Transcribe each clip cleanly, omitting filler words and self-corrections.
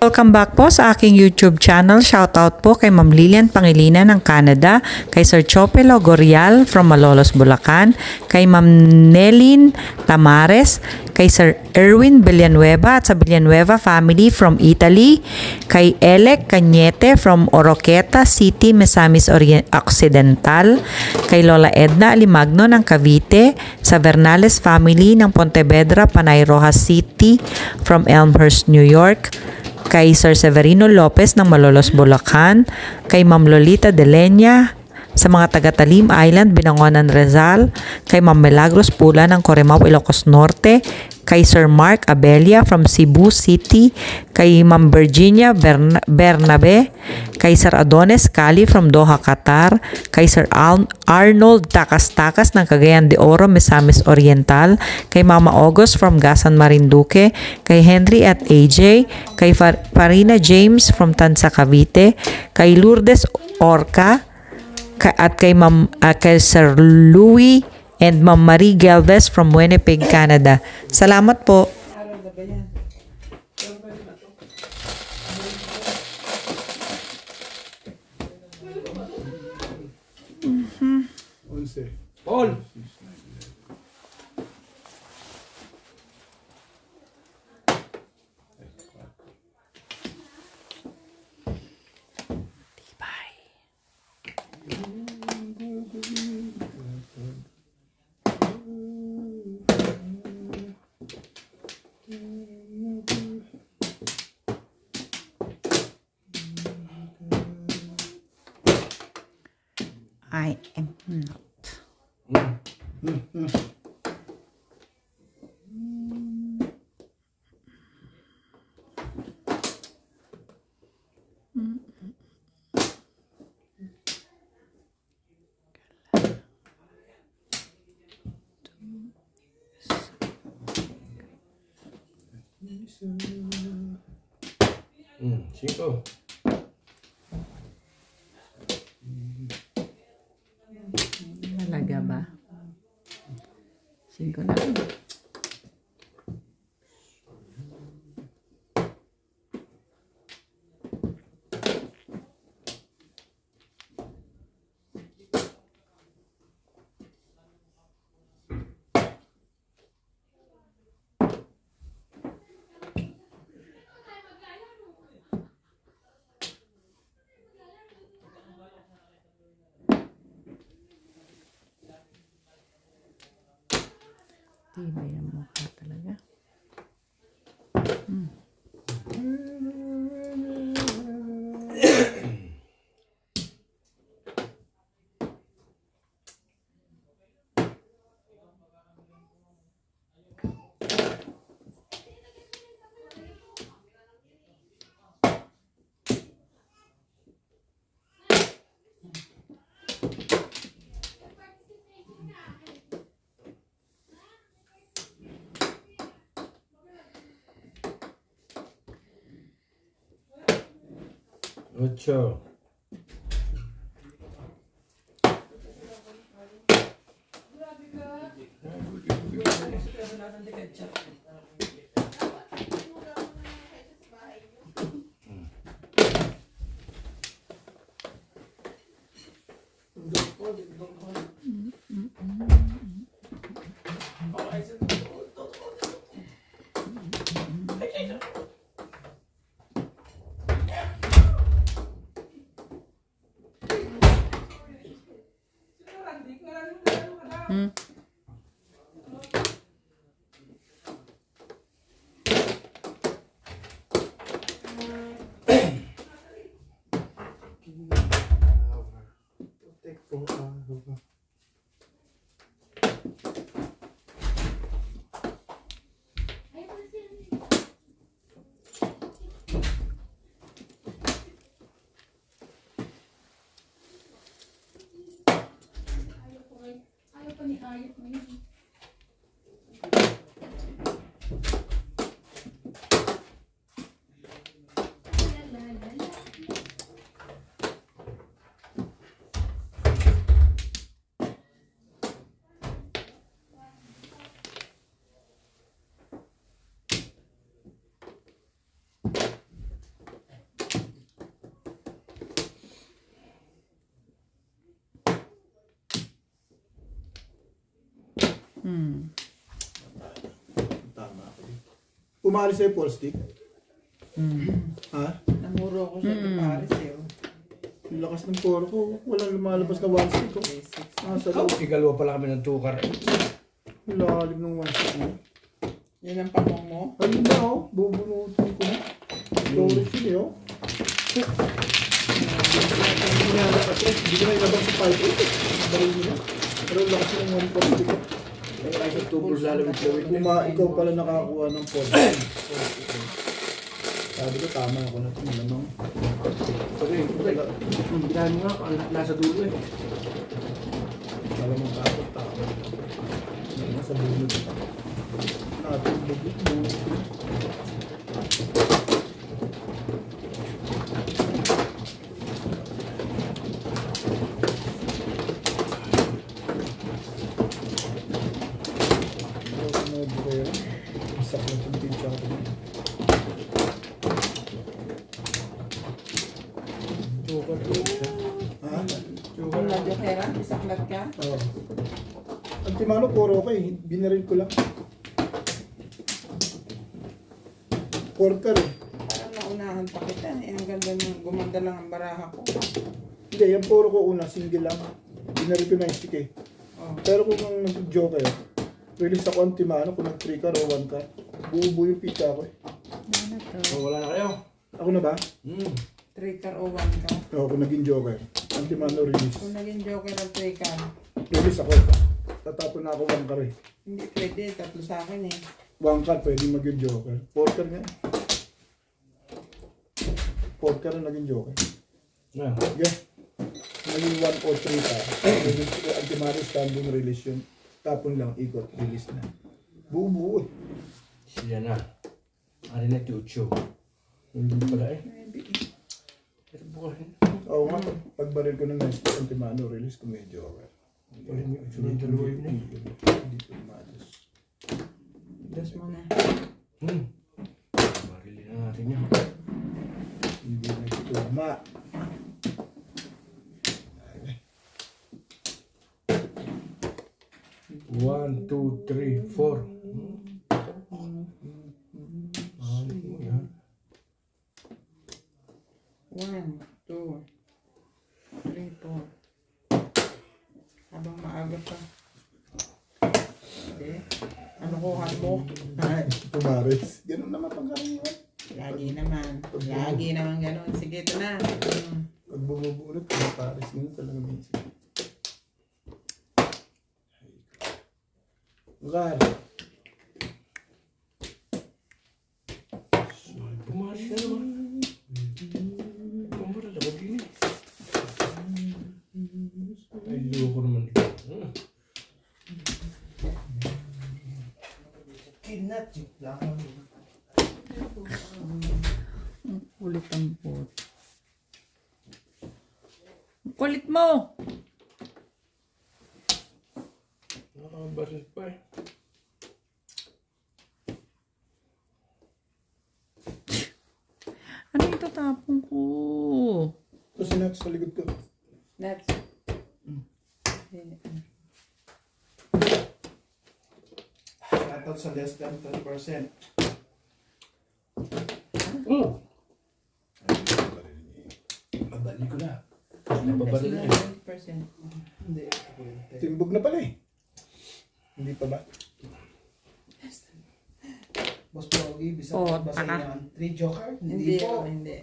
Welcome back po sa aking YouTube channel. Shoutout po kay Ma'am Lilian Pangilinan ng Canada, kay Sir Chope Logorial from Malolos, Bulacan, kay Ma'am Nelin Tamares, kay Sir Erwin Villanueva at sa Villanueva family from Italy, kay Elec Cañete from Oroqueta City, Misamis Occidental, kay Lola Edna Alimagno ng Cavite, sa Bernales family ng Pontevedra, Panay Rojas City from Elmhurst, New York, kay Sir Severino Lopez ng Malolos, Bulacan, kay Ma'am Lolita de Leña sa mga taga-Talim Island, Binangonan, Rizal, kay Ma'am Milagros Pula ng Corimao, Ilocos Norte, kay Sir Mark Abelia from Cebu City, kay Ma'am Virginia Bernabe, kay Sir Adonis Cali from Doha, Qatar, kay Sir Arnold Takas-Takas ng Cagayan de Oro, Misamis Oriental, kay Mama August from Gasan, Marinduque, kay Henry at AJ, kay Farina James from Tansa, Cavite, kay Lourdes Orca, at kay Sir Louis and Ma'am Marie Galvez from Winnipeg, Canada. Salamat po. Paul. I am not. Cinco. Talaga ba? 5 lang. Tibay ang mukha talaga. Ocho. Ayaw pa ni Ayaw Tama ako. Umalis sa'yo 4 stick? Ha? Namuro ko sa Paris eh. Yung lakas ng poro ko. Walang lumalabas na 1 stick ko. Sa loob. Igalawa pala kami ng tukar. Yung lalim ng 1 stick mo. Yan ang pamong mo. Ayun na oh. Bubunutin ko na. Storage yun eh oh. Hindi ko na ilabas sa 5-8. Baril nyo na. Pero lakas ng 1 stick ko. Ay sa tubo sa lawit-lawit. Ikaw pala nakakuha ng 4. Sabi ko tama ako na ito. Malamang. Ginahan nga, nasa dulo eh. Malamang takot tama. Nasa dulo ito. Natin bulit. Isak na itong tinsya ko. Tukar ko siya. Ha? Kung na-jokera, isaklat ka. Oo. Ang timano, puro okay. Binaril ko lang. Porker eh. Parang naunahan pa kita. Ang ganda ng gumanda lang ang baraha ko. Hindi, yung puro ko una, single lang. Binaril ko na yung stick eh. Oh. Pero kung nag-joke kayo, release ako ang timano kung nag-3 car o 1 car. Buo yung pizza ako eh. Oh, wala na kayo. Ako na ba? 3 car o 1 car. Oo, kung naging joker. Ang timano release. Kung naging joker ang 3 car, Release ako. Tatapon na ako 1 car eh. hindi pwede. Tatlo sa akin eh. 1 car pwede maging joker. 4 car nga eh. 4 car na naging joker. Yeah. Yeah. Naging 1 or 3 car. Antimano standing release yun. Tapon lang, ikot, release na. Buo eh. Siya na. Ari na tucho. Hindi pala eh. Pero bukahin. Oo nga, pagbaril ko ng nice antimano, release ko may joker. Sunod dalawa yun eh. Hindi ko malas. Das mo na. Barilin na natin yan. Hindi nagtutuma. 1, 2, 3, 4. Yan. 1, 2, 3, 4. Habang maaga pa. Okay. Ano kuhan mo? Pumaris. Ganun naman pagkaraniwan. Lagi naman. Lagi naman ganun. Sige, ito na. Pag bumubulot, pumaris. Ganun talaga minsan. Lugar. Pumaris na naman. Pumaris ako din eh. Ayoko naman dito. Kinat. Kulit ang bot. Kulit mo! Nakabaril pa eh. Ano yung tatapon ko? Ito si Nats sa likod ko. That's Shoutout sa less than 10%. Babalik ko na. Nababaril na eh. 100%. Hindi. Timbog na pala eh. Hindi pa ba? Boss Pogi, bisa Oh, ba sa taka. inyo 3 joker? Hindi po. hindi.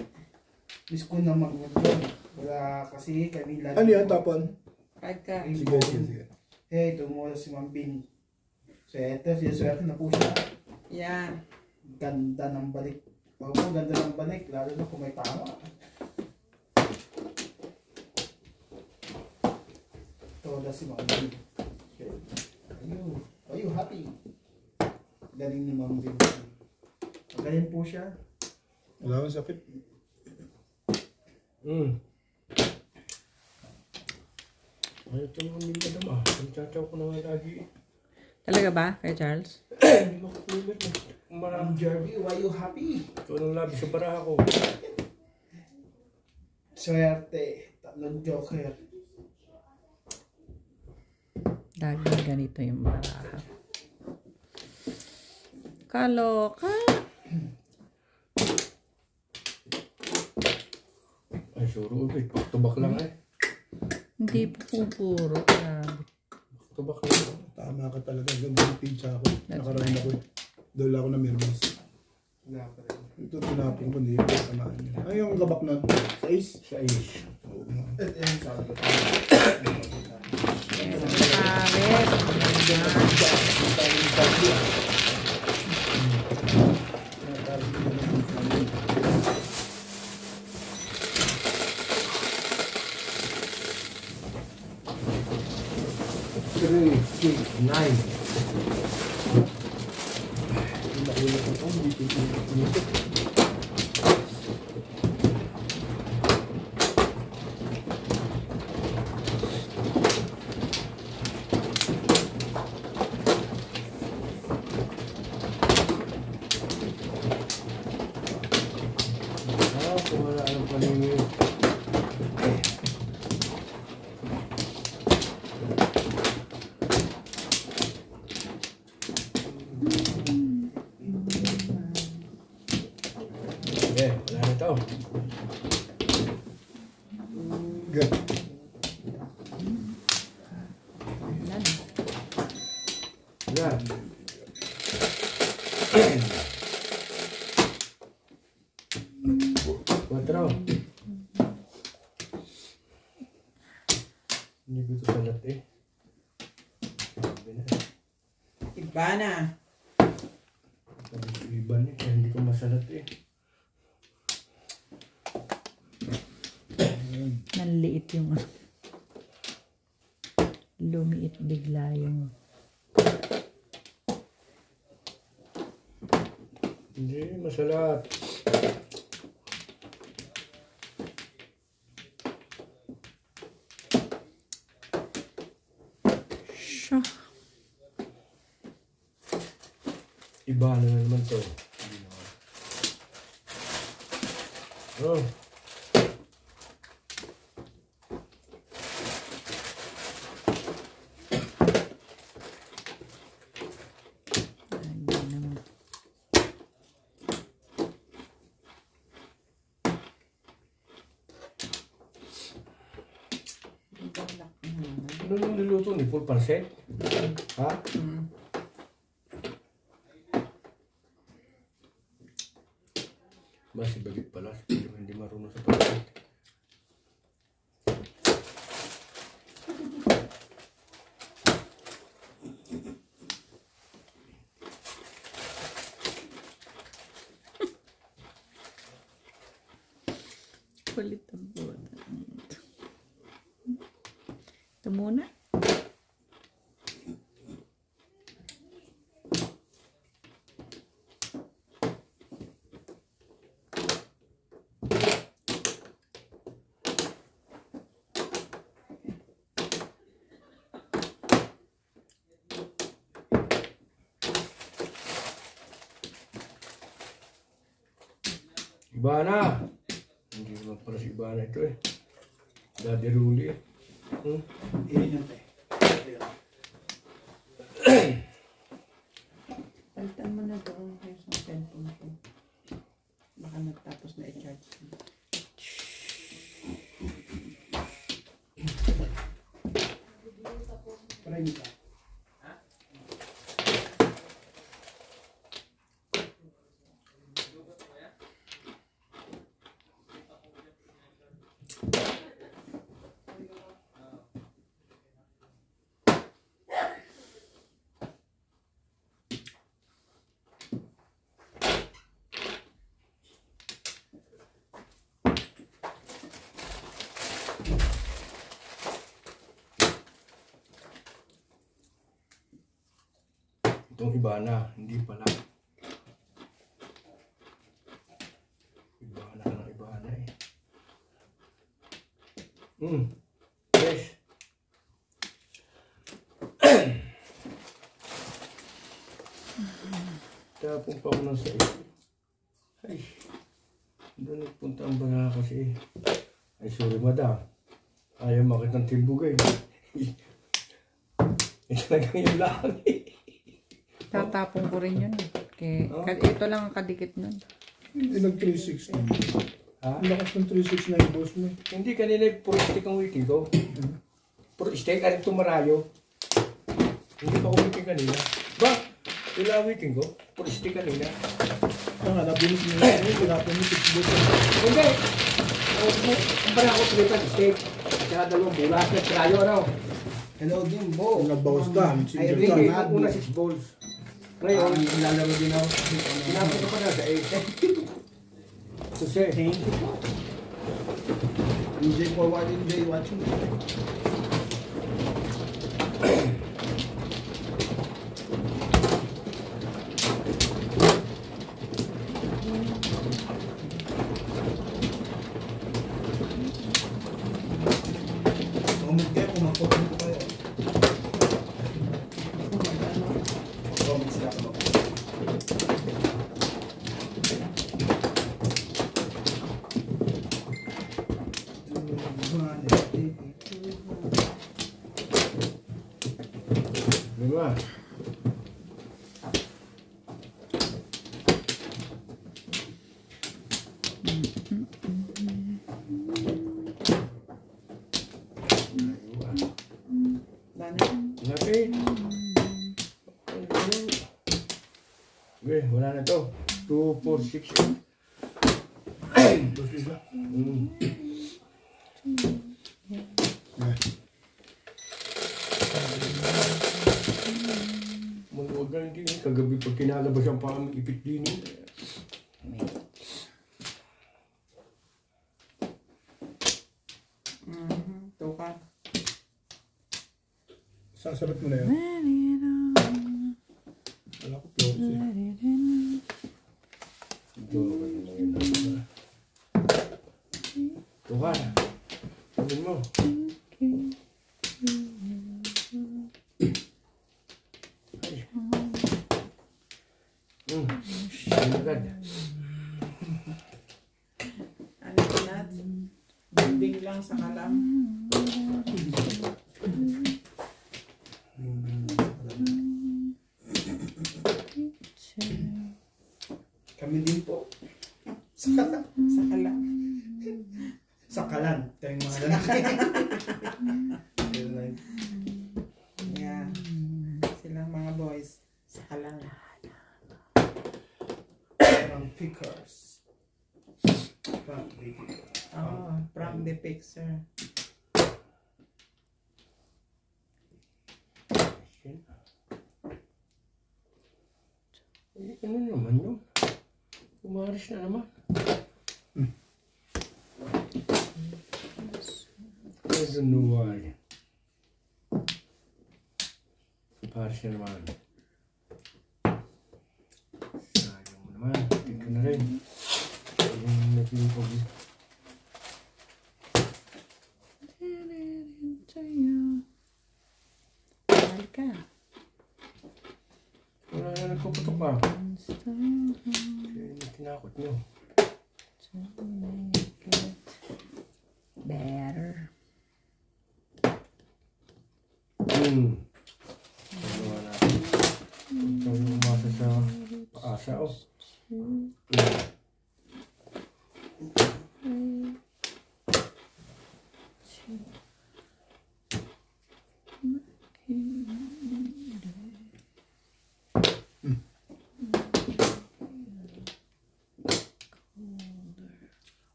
Miss ko na mag-withdraw. Wala kasi kami lahat. Ano yan, tapon? 5 car. Sige, sige, sige. Hey, tumula si Ma'am Bin. So, eto, sinaswerte na po siya. Yan. Ganda ng balik. Pag po, ganda ng balik. Lalo na kung may tama. Toda si Ma'am Bin. Are you happy? Galing ni Ma'am Bin. Magaling po siya. Wala akong sakit. Ayaw ito naman yung madam ah. Pagtsatsaw ko naman lagi. Talaga ba, kay Charles? Hindi mo kukulit eh. Ma'am Jerby, why you happy? Ito nang labi sa baraha ko. Swerte. 3 joker. Laging ganito yung baraha. Kaloka. Ay, suro ulit. Tubak lang eh. Hindi po puro. Grabe. Tubak lang. Tama ka talaga. Ganda yung pizza ako. Nakaraan ako eh. Doon ako na Mermes. Wala pa rin. Ito tinapon ko. Hindi ko tamaan niya. Ay, yung gabak na. Sa is. Sa ish. Oo nga. Sabi ko. Three, six, nine. Nakulat ako. Hindi ko tinapon. Kung wala anong paningin. Wala na to. Good. Wala. Cuatro. Hindi ko ito salat eh. Sabi na eh. Iba na. Sabi ko iba eh. Kaya hindi ko masalat eh. Nanliit yung lumiit bigla yung Hindi, masalat. siya. Iba na naman to. Oh. Hindi naman. Ano nung niluto ni full pancit? Ha? Mas ibagit pala. Hindi marunong sa pancit. Kulit ang buwan. Ito muna. Ibana! Hindi naman pala si Ibana ito eh. Daddy Ruli eh. Iyan eh. Palitan mo na doon kayo sa cellphone ko. Baka nagtapos na i-charge. Parehin ka. Itong Ibana, hindi pala. Ibana ka ng Ibana eh. Yes. Tapong pa ako ng sais. Ay, doon nagpunta ang bana kasi. Ay, sorry madam. Ayaw makitang timbugay. Ito talaga yung lang. Tatapon ko rin yun. Oh. Ito lang ang kadikit nun. Hindi nag-360. Ha? Ang lakas ng 369 yung boss mo. Hindi, kanina puro stick ang waiting ko. Puro stick, aring tumarayo. Hindi pa ko waiting kanina. Ba? Wala waiting ko. Puro stick kanina. Ang nga, nabilis mo yun. Pinapon mo 6 boss. Hindi! Ang parang ako pilitan stick. Kaya dalawang bulas na tarayo, ano? Hello din, Bo. Kung nag-bounce ka, Ay, single Hindi, ka. yung una 6 balls. Ngayon, Lalaro din ako. sinapos ko pa na sa 8. Kasi, Thank you po. Enjoy for what enjoy watching. Comment kayo kung mag-comment po kayo. Comment sila kung mag-comment. di ba? Dana. Lapit. Okay, wala na to. 2, 4, 6, 8. Boss isa. Huwag na hindi. Kagabi pag kinalabas ang parang ipit din. Tukar. Sasabit mo na yan. Wala ko close eh. Tuhan. Sabihin mo. Sabihin agad. Ano ko na? Bimbing lang sa kalam. Kami din po. Sa kalan. Sa kalam. Sa kalan. Tayong mga lalaki. Yeah. Silang mga boys. Sa kalam. From pickers. From pickers. Oh, from the picture. Ano naman yun? Umaris na naman. I don't know why. Umaris na naman. Sayang mo naman. Tingko na rin. Yung nagpipag. Mahal ka. Wala na nagpuputok pa. Tinakot nyo. Better. Magawa natin. Ito yung umasa sa paasa. Oh.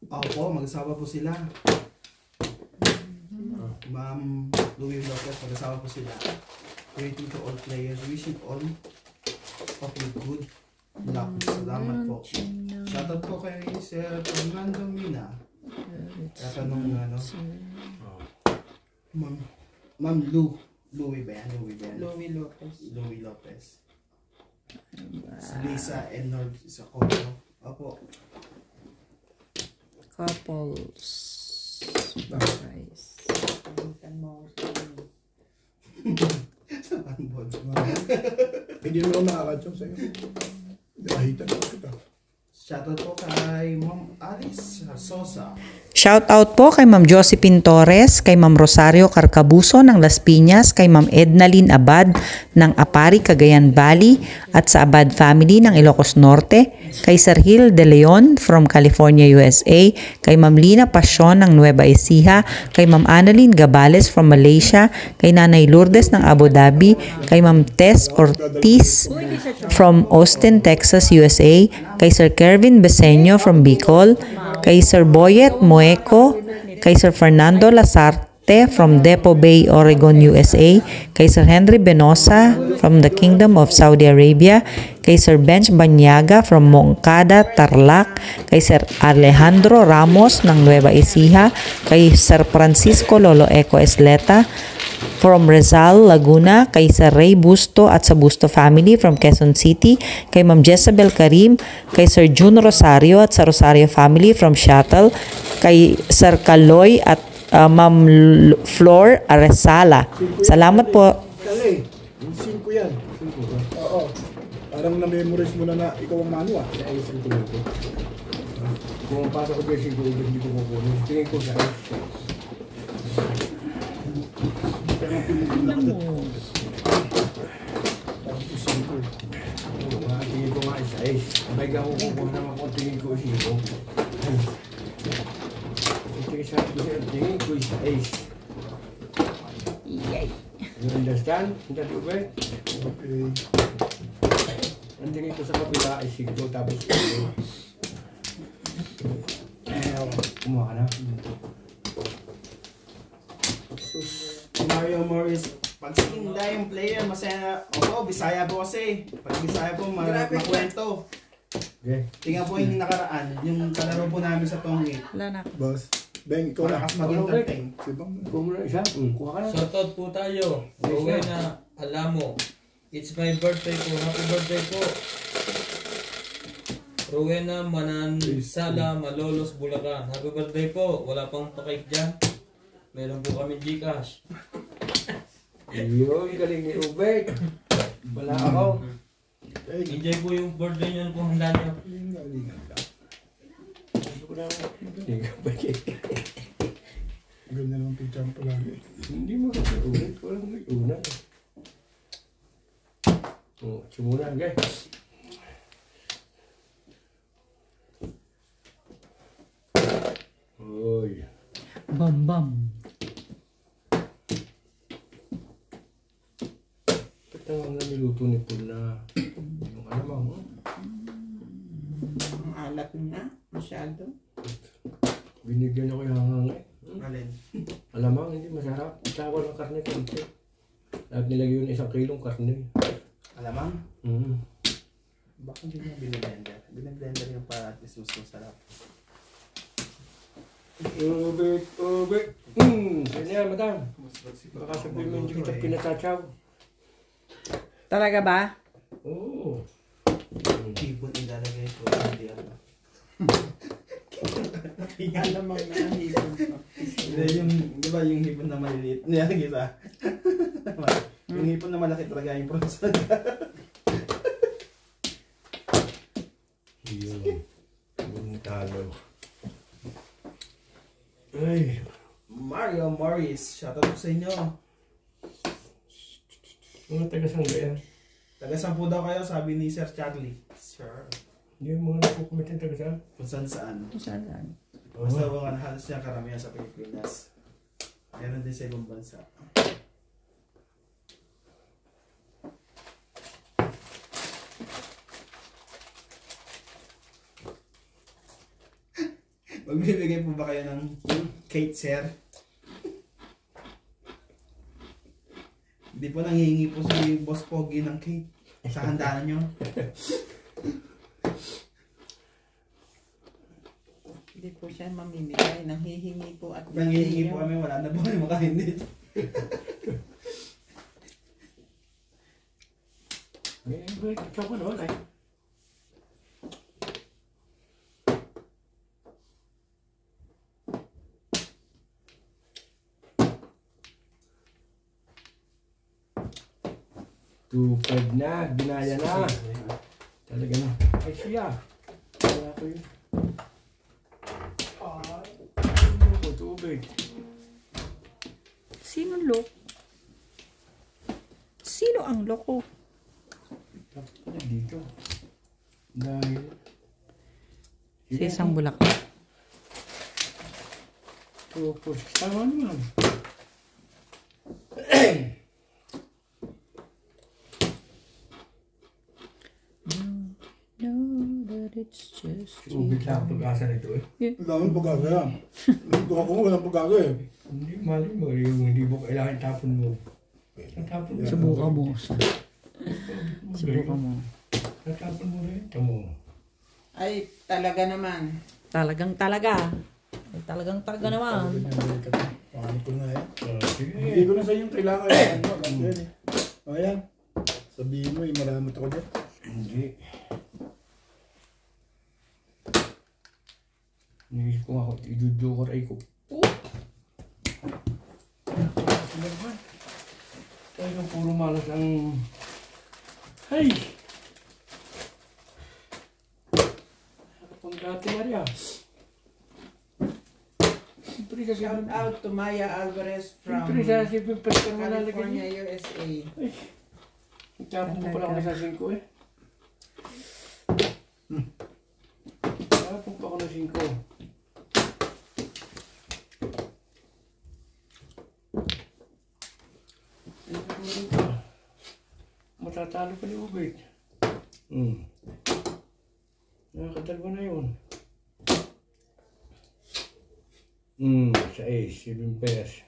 Opo, mag-asawa po sila. Ma'am Louie Lopez, mag-asawa po sila. Greeting to all players. Wishing all of you good luck. Salamat po. Shoutout po kay Sir Fernando Mina. Tatanong ano. Ma'am Louie ba yan? Louie Lopez. Louie Lopez. Lisa and Norb sa Koto. Opo. Couples. Price. Pagalitan mo ako sa inyo. Sa panbod. Hindi mo lang nakakadyo sa'yo. Nakahitan ako kita. Shoutout po kay Ma'am Alice Sosa. Shout out po kay Ma'am Josephine Torres, kay Ma'am Rosario Carcabuso ng Las Piñas, kay Ma'am Ednalyn Abad ng Apari, Cagayan Valley at sa Abad family ng Ilocos Norte, kay Sir Gil De Leon from California, USA, kay Ma'am Lina Pasyon ng Nueva Ecija, kay Ma'am Annalyn Gabales from Malaysia, kay Nanay Lourdes ng Abu Dhabi, kay Ma'am Tess Ortiz from Austin, Texas, USA, kay Sir Kervin Beseño from Bicol, kay Sir Boyet Moeco, kay Sir Fernando Lasarte from Depo Bay, Oregon, USA, kay Sir Henry Benosa from the Kingdom of Saudi Arabia, kay Sir Bench Banyaga from Moncada, Tarlac, kay Sir Alejandro Ramos ng Nueva Ecija, kay Sir Francisco Lolo Eco Esleta from Rizal, Laguna, kay Sir Ray Busto at sa Busto family from Quezon City, kay Ma'am Jezabel Karim, kay Sir June Rosario at sa Rosario family from Shuttle, kay Sir Kaloy at Ma'am Flor Aresala. Salamat po. Dali, yung 5 yan. Oo. Parang na-memorize mo na ikaw ang mano ah. Sa ayos ang tingin ko. Kung pasok ko yung 5 ubos, hindi ko kukunin. Tingin ko sa ayos. Tingin ko nga isa ayos. May gawin ko kung naman kung tingin ko isa ito. Tingin ko isa ayos. You understand? That you bet? Okay. Ang tingin ko sa kapila ay siglo tapos kumuha ka na. Mario Morris, pag sinda yung player, masaya. Opo, Bisaya po kasi. Pag Bisaya po, makwento. Okay. Tingnan po yung nakaraan, yung kalaro po namin sa Tongi. Wala na. Boss, Beng, ikaw na. Malakas mag-entertain. Sibang na. Kuha mo na isa. Kuha ka na. Shoutout po tayo. Rowena Alamo. It's my birthday po. Happy birthday po. Rowena Manansala, Malolos, Bulacan. Happy birthday po. Wala pang pakik dyan. Meron po kami Gcash. Yun, galing ni Ubek. Wala ako. Enjoy po yung birthday nyo kung handa nyo. Ganda naman picture mo palagi. Hindi mo kasi ulit. Walang may una. Sumuna, guys. Oy. Bam bam. Ba't naman na niluto ni Puna? Yung alamang, Ang alat na. Masyado. binigyan ako yung hangang eh. Alin? Alamang, hindi masarap. Sawa ng karne konti. At nilagay yun 1 kilong karne. Alamang? Mm. Baka hindi mo biniblender. Biniblender yung para at least mas masarap. Ubek, ubek. Yan yan, madam. Baka sabihin mo hindi kita pinatachaw. Talaga ba? Oo. Hipon ilalagay ko. Hindi ano. Alam mo na ang hipon ko. Hindi, yung, di ba yung hipon na maliliit? Nilagay sa. Yung hipon na malaki talaga yung prosa. Yun. Buntalo. Ay. Mario Morris, shoutout po sa inyo. Mga taga-sangga yan. Taga-sampu daw kayo, sabi ni Sir Charlie. Sure. Hindi yung mga nakukumit yung taga-saan. Kung saan saan. Saan? Basta mga halos niya karamihan sa Pilipinas. Meron din sa ibang bansa. Magbibigay po ba kayo ng cake, sir? Hindi po nanghihingi po si Boss Pogi ng cake sa handaan nyo. Hindi po siya mamimigay. Nanghihingi po at Nanghihingi po kami, wala na po kami makain dito. Ikaw ka naman ay. Tupad na, ginaya na. Talaga na. Ay siya. Kaya ko yun. Wait. Sino loko? Sino ang loko? Dapat pala dito. Dahil... Sa isang bulaklak. Tapos, tama naman. Ubig lang ang pag-asa nito eh. Ang daming pag-asa yan. Ito ako walang pag-asa eh. Hindi, mali mo. Yung hindi mo kailangan tapon mo. Tapon mo. Subukan mo. Subukan mo. Tapon mo rin. Tamo. Ay, talaga naman. Talagang talaga. Ay, talagang talaga naman. Paano ko na yan? Sige. Hindi ko na sa yung kailangan yan. Ano yan eh. O yan. Sabihin mo eh, maramot ako dyan. Hindi. Nagis ko ako, i-joker ay ko. Talagang puro malas ang... Ay! Ano pang dati Maria? Siyempre sa Shout out to Maya Alvarez from Siyempre sa sipin pa ka naman nalagay California, niya. USA. Ay! Itapon mo pala ako sa 5 eh. Itapon pa ako na 5. Matatalo ka ni Ubit. Nakakadalwa na yun. Sa ace, 7 pairs.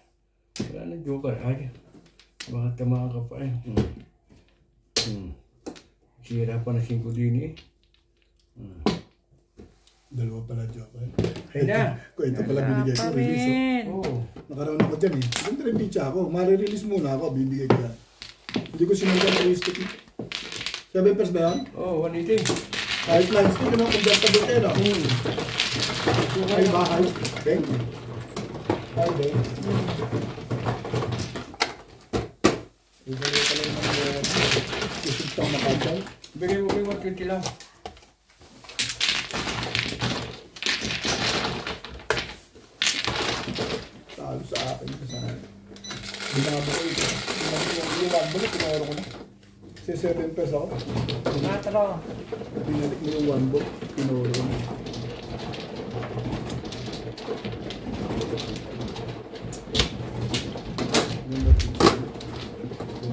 Wala na joker. Ay, baka tamaan ka pa eh. Sira pa na 5 din eh. Dalawa pala joke eh. Ay na! Kung ito pala binigay ko, release oh. Oo. Nakaroon ako dyan eh. Ganda rin pizza ako. Mare-release muna ako, bibigay ko yan. Hindi ko sinundan ang realistic eh. 7 pairs ba yan? Oo, 180. Kahit lines ko, naman kung basta doon kayo, no? Ay, bahay. Beng. Ay, beng. Ibigay pala yung mga isiptang makagay. Bigay mo kayo 120 lang. Talo sa akin. Binago ko ito. Yung one book, pinawaro ko na. Kasi 7 pesos ako. Matro. Pinalik mo yung one book, pinawaro ko na.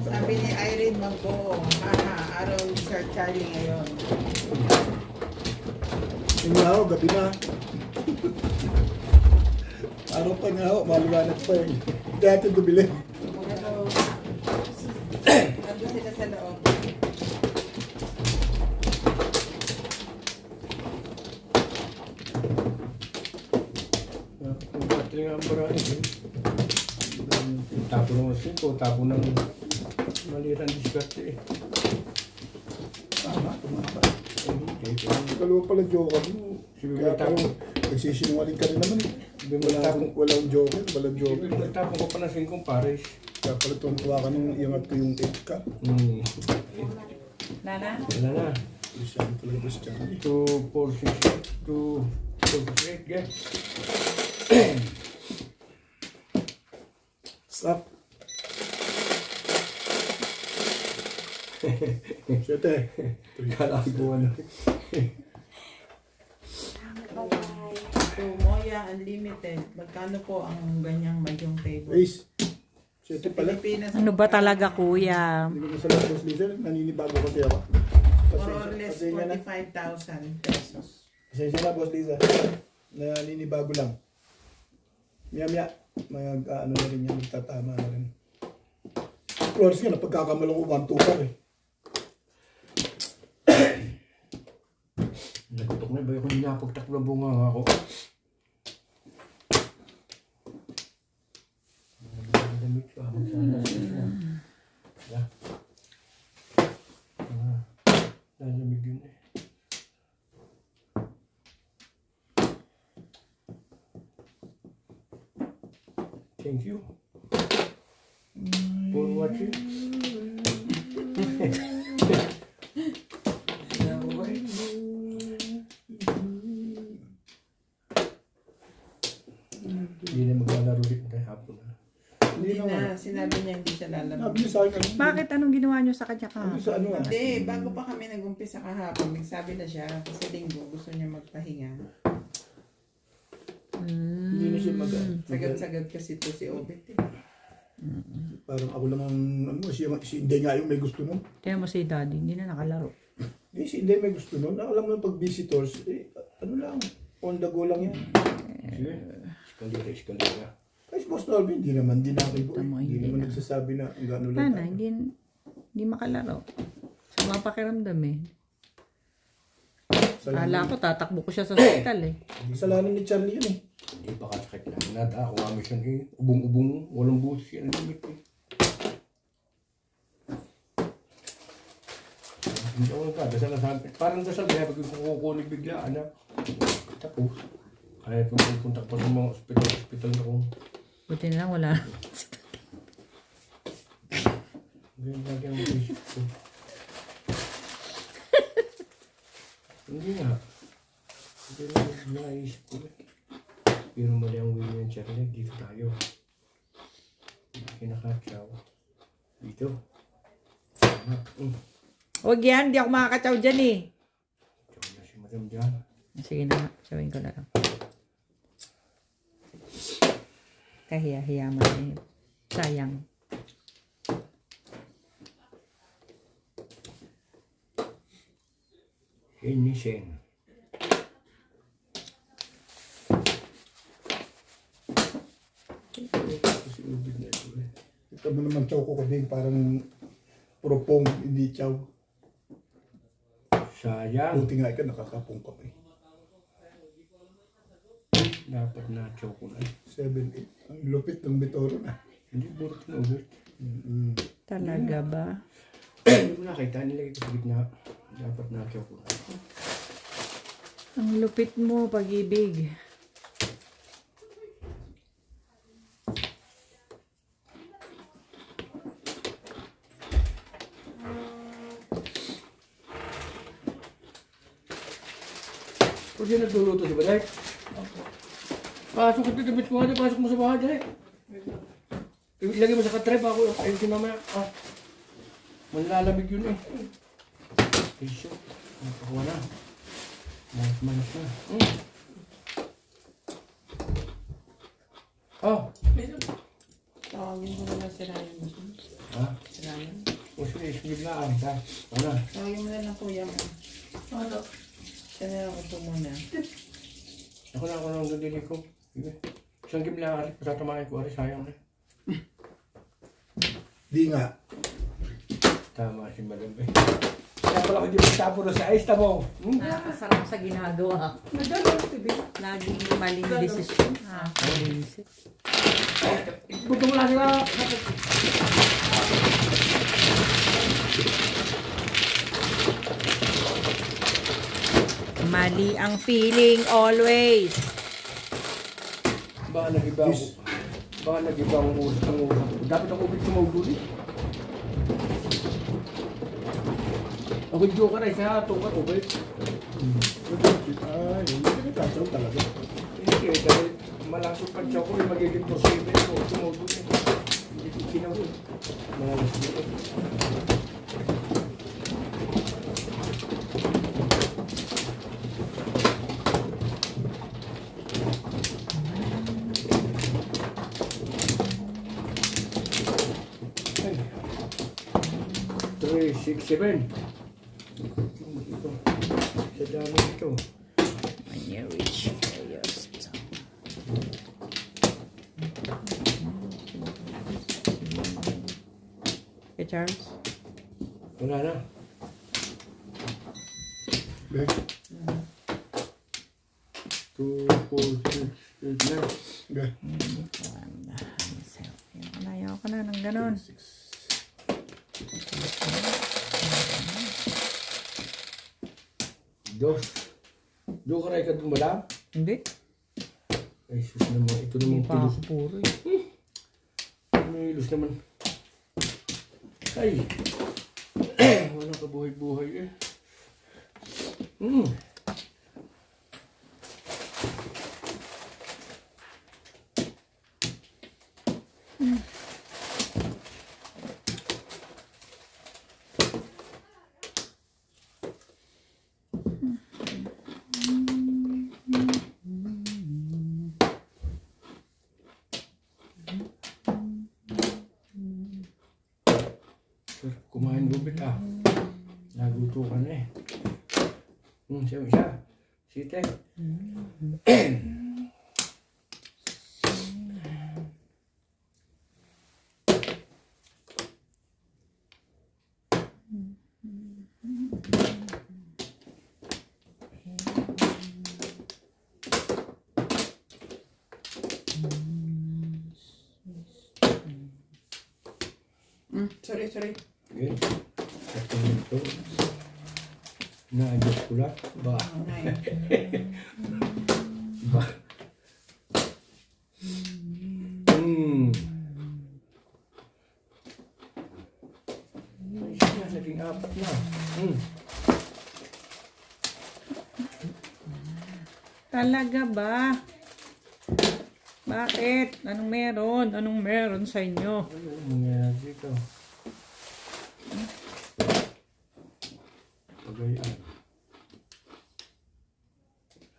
Sabi ni Irene Magbo, araw ni Sir Charlie ngayon. Yung ako, gabi na. Araw pa nga ako, maliwanag pa eh. Dati bumili. Pero, nandun sila sa loob. Kung pati nga ang marami eh. Tapo ng 5, tapo ng malirang diskarte eh. Tama, tumama. Hindi, Dalawa pala joker mo. Sige, Kaya tapo. parang nagsisinungaling ka rin naman eh. Tapo. Walang joker, walang joker. Nagtapon ko pa ng 5 pares. Kaya pala tuwa ka nung iangat ko yung 8 ka. Nana? Wala na. Masyado talaga ba si Charlie? 2, 4, 6, 2, 4, 8, get. Stop. 7. Kala ko ano. So, Moya Unlimited. Magkano po ang ganyang mahjong table? Ace. Sa 7 pala. Pilipinas, Ano ba talaga, kuya? Hindi ko na sa Los Lizard, naninibago kasi ako. more or less Pasensya na. 45,000 pesos. Pasensya na, Boss Liza. Naninibago lang. Maya-maya. Ano na rin yan, magtatama na rin. Flores nga, napagkakamalang ko 1-2 pa eh. Nagutok na ba yung hindi napagtakbo ng bunga nga ako? Damit ka, magsana siya. Lalamig yun eh. Thank you for watching. Hindi na maglalaro ulit na hapon na. Hindi na. Sinabi niya hindi siya Sabi lalabas. niyo sa akin, Bakit? Anong ginawa nyo sa kanya Sabi ka? sa ano Hindi, bago pa kami nag-umpisa kahapon, nagsabi na siya kasi linggo gusto niya magpahinga. Hindi na siya Sagad-sagad kasi to si Obet eh. Parang ako lang ang, ano, si Inday nga yung may gusto nun. Kaya mo si daddy, hindi na nakalaro. Si Inday may gusto nun. Alam mo yung pag visitors, ano lang, on the go lang yan. Sige. Eskalera. Kasi Boss Norby, hindi naman dinakil ko. Tama, Hindi hindi naman na. nagsasabi na ang gano'n lang Sana, hindi makalaro. Sa mga pakiramdam eh. Kala ko tatakbo ko siya sa hospital eh. Kasalanan ni Charlie yun eh. Hindi pa kasakit na. Nada, ako kami siya eh. Ubong-ubong, walang buhos yan. Limit eh. Hindi ako nagkadasal na sabi. Parang dasal kaya pag kukunig bigla, anak. Tapos, kaya kung pupunta pa sa mga hospital na kung Buti na lang wala. ganyan lagi ang isip ko. Hindi nga. Hindi na naisip ko eh. Pero mali ang William Charlie, dito tayo. Kinakatsaw. Dito. Huwag yan, di ako makakatsaw dyan eh. Tsaw na si Madam dyan. Sige na nga, tsawin ko na lang. Kahiya-hiya mo na eh. Sayang. Inisen. Kasi ubig na ito eh. Ito mo naman chow ko din, parang puro pong, hindi chow. Sayang. Buti nga ikaw, nakakapong ka pa eh. Dapat na-chow ko na. 7-8. Ang lupit ng Bitoro na. Hindi, burot na ulit. Talaga ba? Hindi mo nakita, nilagay ko sa gitna. Dapat na-chow ko na. Ang lupit mo, pag-ibig. Pwede nagluluto si Baday? Pasok ka damit mo nga, pasok mo sa bahay dali. Ilagay mo sa katrep ako, ayusin mamaya. Manlalamig yun eh. Isyo, napakuha na. Manis na. Tawagin mo na lang si Ryan. Ha? Si Ryan. O sige, sige lang. Ano? Tawagin mo na lang kuya mo. Ano? Siya na lang upo muna. Ako na ang gandili ko. Sige. Isang game lang, Arik. Patatamaan ko, Arik. Sayang na. Di nga. Tama si Madam eh. Kaya pala ko di magtapo na sa ice, tamo. Nakakasarap sa ginagawa. Laging maling desisyon. Nakakalisip. Buto mo lang sila. Mali ang feeling always. Baka nag-iba ako. Baka nag-iba ang usap. Dapat ako ubit sumaulo eh. Ako joker eh, kaya tukar ubit. Ay, hindi ka nagkasaw talaga. Hindi eh, dahil malasot pag siya ko eh, magiging posible ko. Sumaulo eh. Hindi ko kinawin. Malalas dito. Ay, 3, 6, 7. Ito. Sa dami ito. When you reach for your stop. Okay, Charles? Wala na. Bek, 2, 4, 6, 8, 9. bek. Ayaw ko na ng ganon. Dos. Do ka rin ka dumadam? Hindi. Ay, sus naman. Ito Hindi naman pa kilos. ako puro eh. May ilos naman. Ay. Wala ka buhay-buhay eh. Kumain gubit ah. Naguto ka na eh. Siya. Site. Sorry. Okay. Satu itu. Nah, ajak pula. Bah. Bah. Isinya saking apat na. Talaga ba? Bakit? Anong meron? Anong meron sa inyo? Ano nangyayari dito? Pagayaan.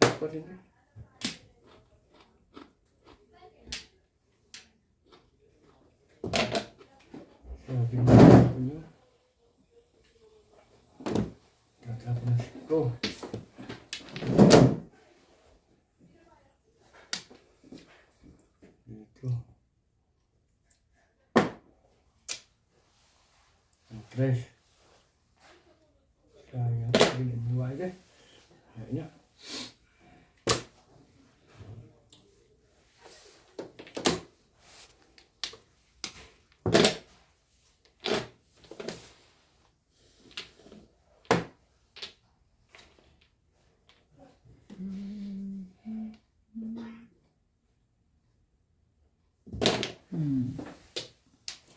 Apa rin eh? Sabi mo ito nyo. Tatap na ko. Dito. Ang tres. Sayang, ginawa deh. Kayaknya.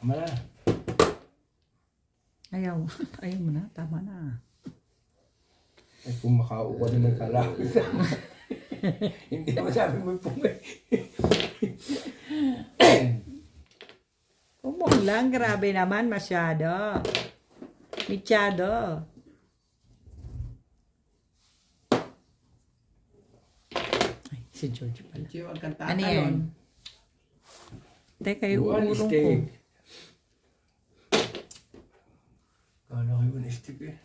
Mana? Ayaw. Ayaw mo na. Tama na. Ay, kung makauwa na nagkalapit. Hindi masabi mo po eh. Kumong lang. Grabe naman. Masyado. Misyado. Ay, si George pala. Gio, huwag kang Ano yan? tatalon. Teka, yung One urong ko. stick. Kala ko yung stick eh.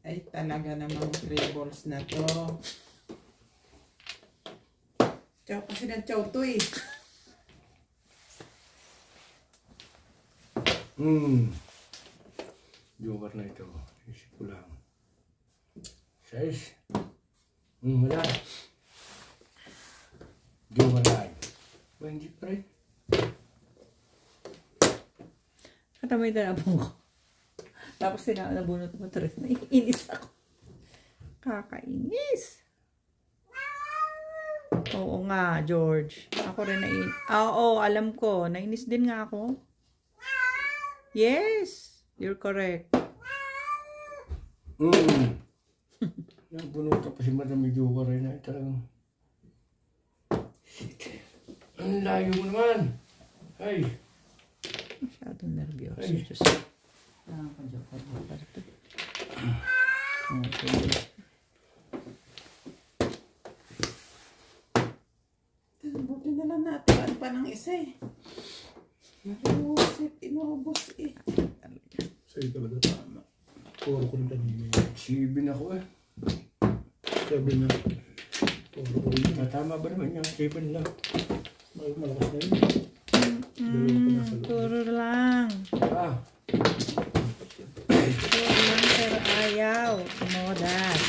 Ay, talaga namang 3 balls na to. Chow kasi ng chow to eh. Joker na ito. Isip ko lang. 6. Wala. Joker na. Ba, hindi pa rin. Katamay talabong ko. Tapos nabunot mo ito rin. Naiinis ako. Kakainis. Oo nga, George. Ako rin naiinis. Oo, alam ko. Nainis din nga ako. Yes. You're correct. Nabunot pa si Madam Joker rin na talagang. Shit. Ang layo mo naman. Ay. Masyadong nervyoso. Ay. Diyos. Nakaka-joker mo pa ito. Okay. Buti na lang natin pa ng isa eh. Inubos eh. Sa'yo talaga tama. Puro ko rin kanina. 7 ako eh. Sabi na. Puro ko rin. Tama ba naman yung 7 lang? Malakas na yun. Dalawa pa nasa loob. Puro lang. Puro lang pero ayaw. Tinodas.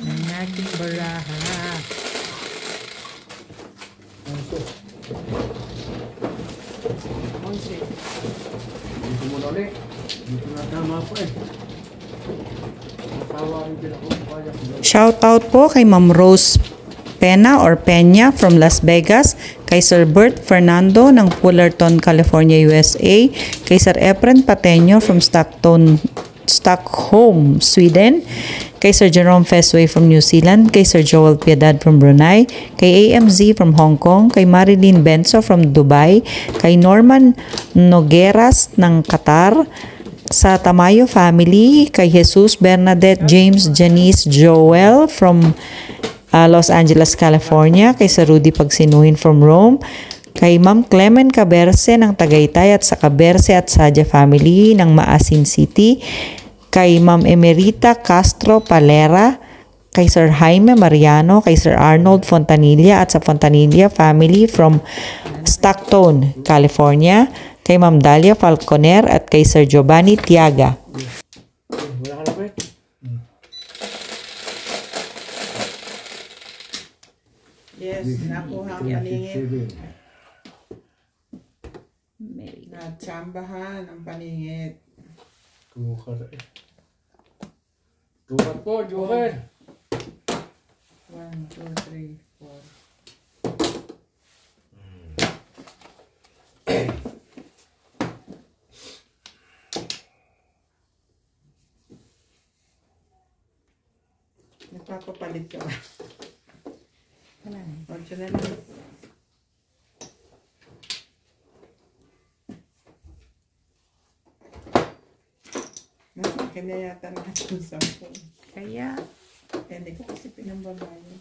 Ang ating baraha. Anso. 11. Dito muna ulit. Dito na tama po eh. Tawa Shoutout po kay Ma'am Rose Pena or Peña from Las Vegas, kay Sir Bert Fernando ng Fullerton, California, USA, kay Sir Efren Pateño from Stockholm, Sweden, kay Sir Jerome Fesway from New Zealand, kay Sir Joel Piedad from Brunei, kay AMZ from Hong Kong, kay Marilyn Benzo from Dubai, kay Norman Nogueras ng Qatar, sa Tamayo family, kay Jesus Bernadette James Janice Joel from Los Angeles, California, kay Sir Rudy Pagsinuhin from Rome, kay Ma'am Clement Caberse ng Tagaytay at sa Caberse at Sadya family ng Maasin City, kay Ma'am Emerita Castro Palera, kay Sir Jaime Mariano, kay Sir Arnold Fontanilla at sa Fontanilla family from Stockton, California, kay Ma'am Dalia Falconer at kay Sir Giovanni Tiaga. Wala ka na, Bert? Yes, nakuha ang paningit. Natsambahan ang paningit. Joker eh. Joker po, Joker. 1, 2, 3, 4. Nagpapapalit ka ba? Wala. Huwag siya na lang. Nasa akin na yata na itong 10. Kaya, Hindi ko kasi pinambabayo.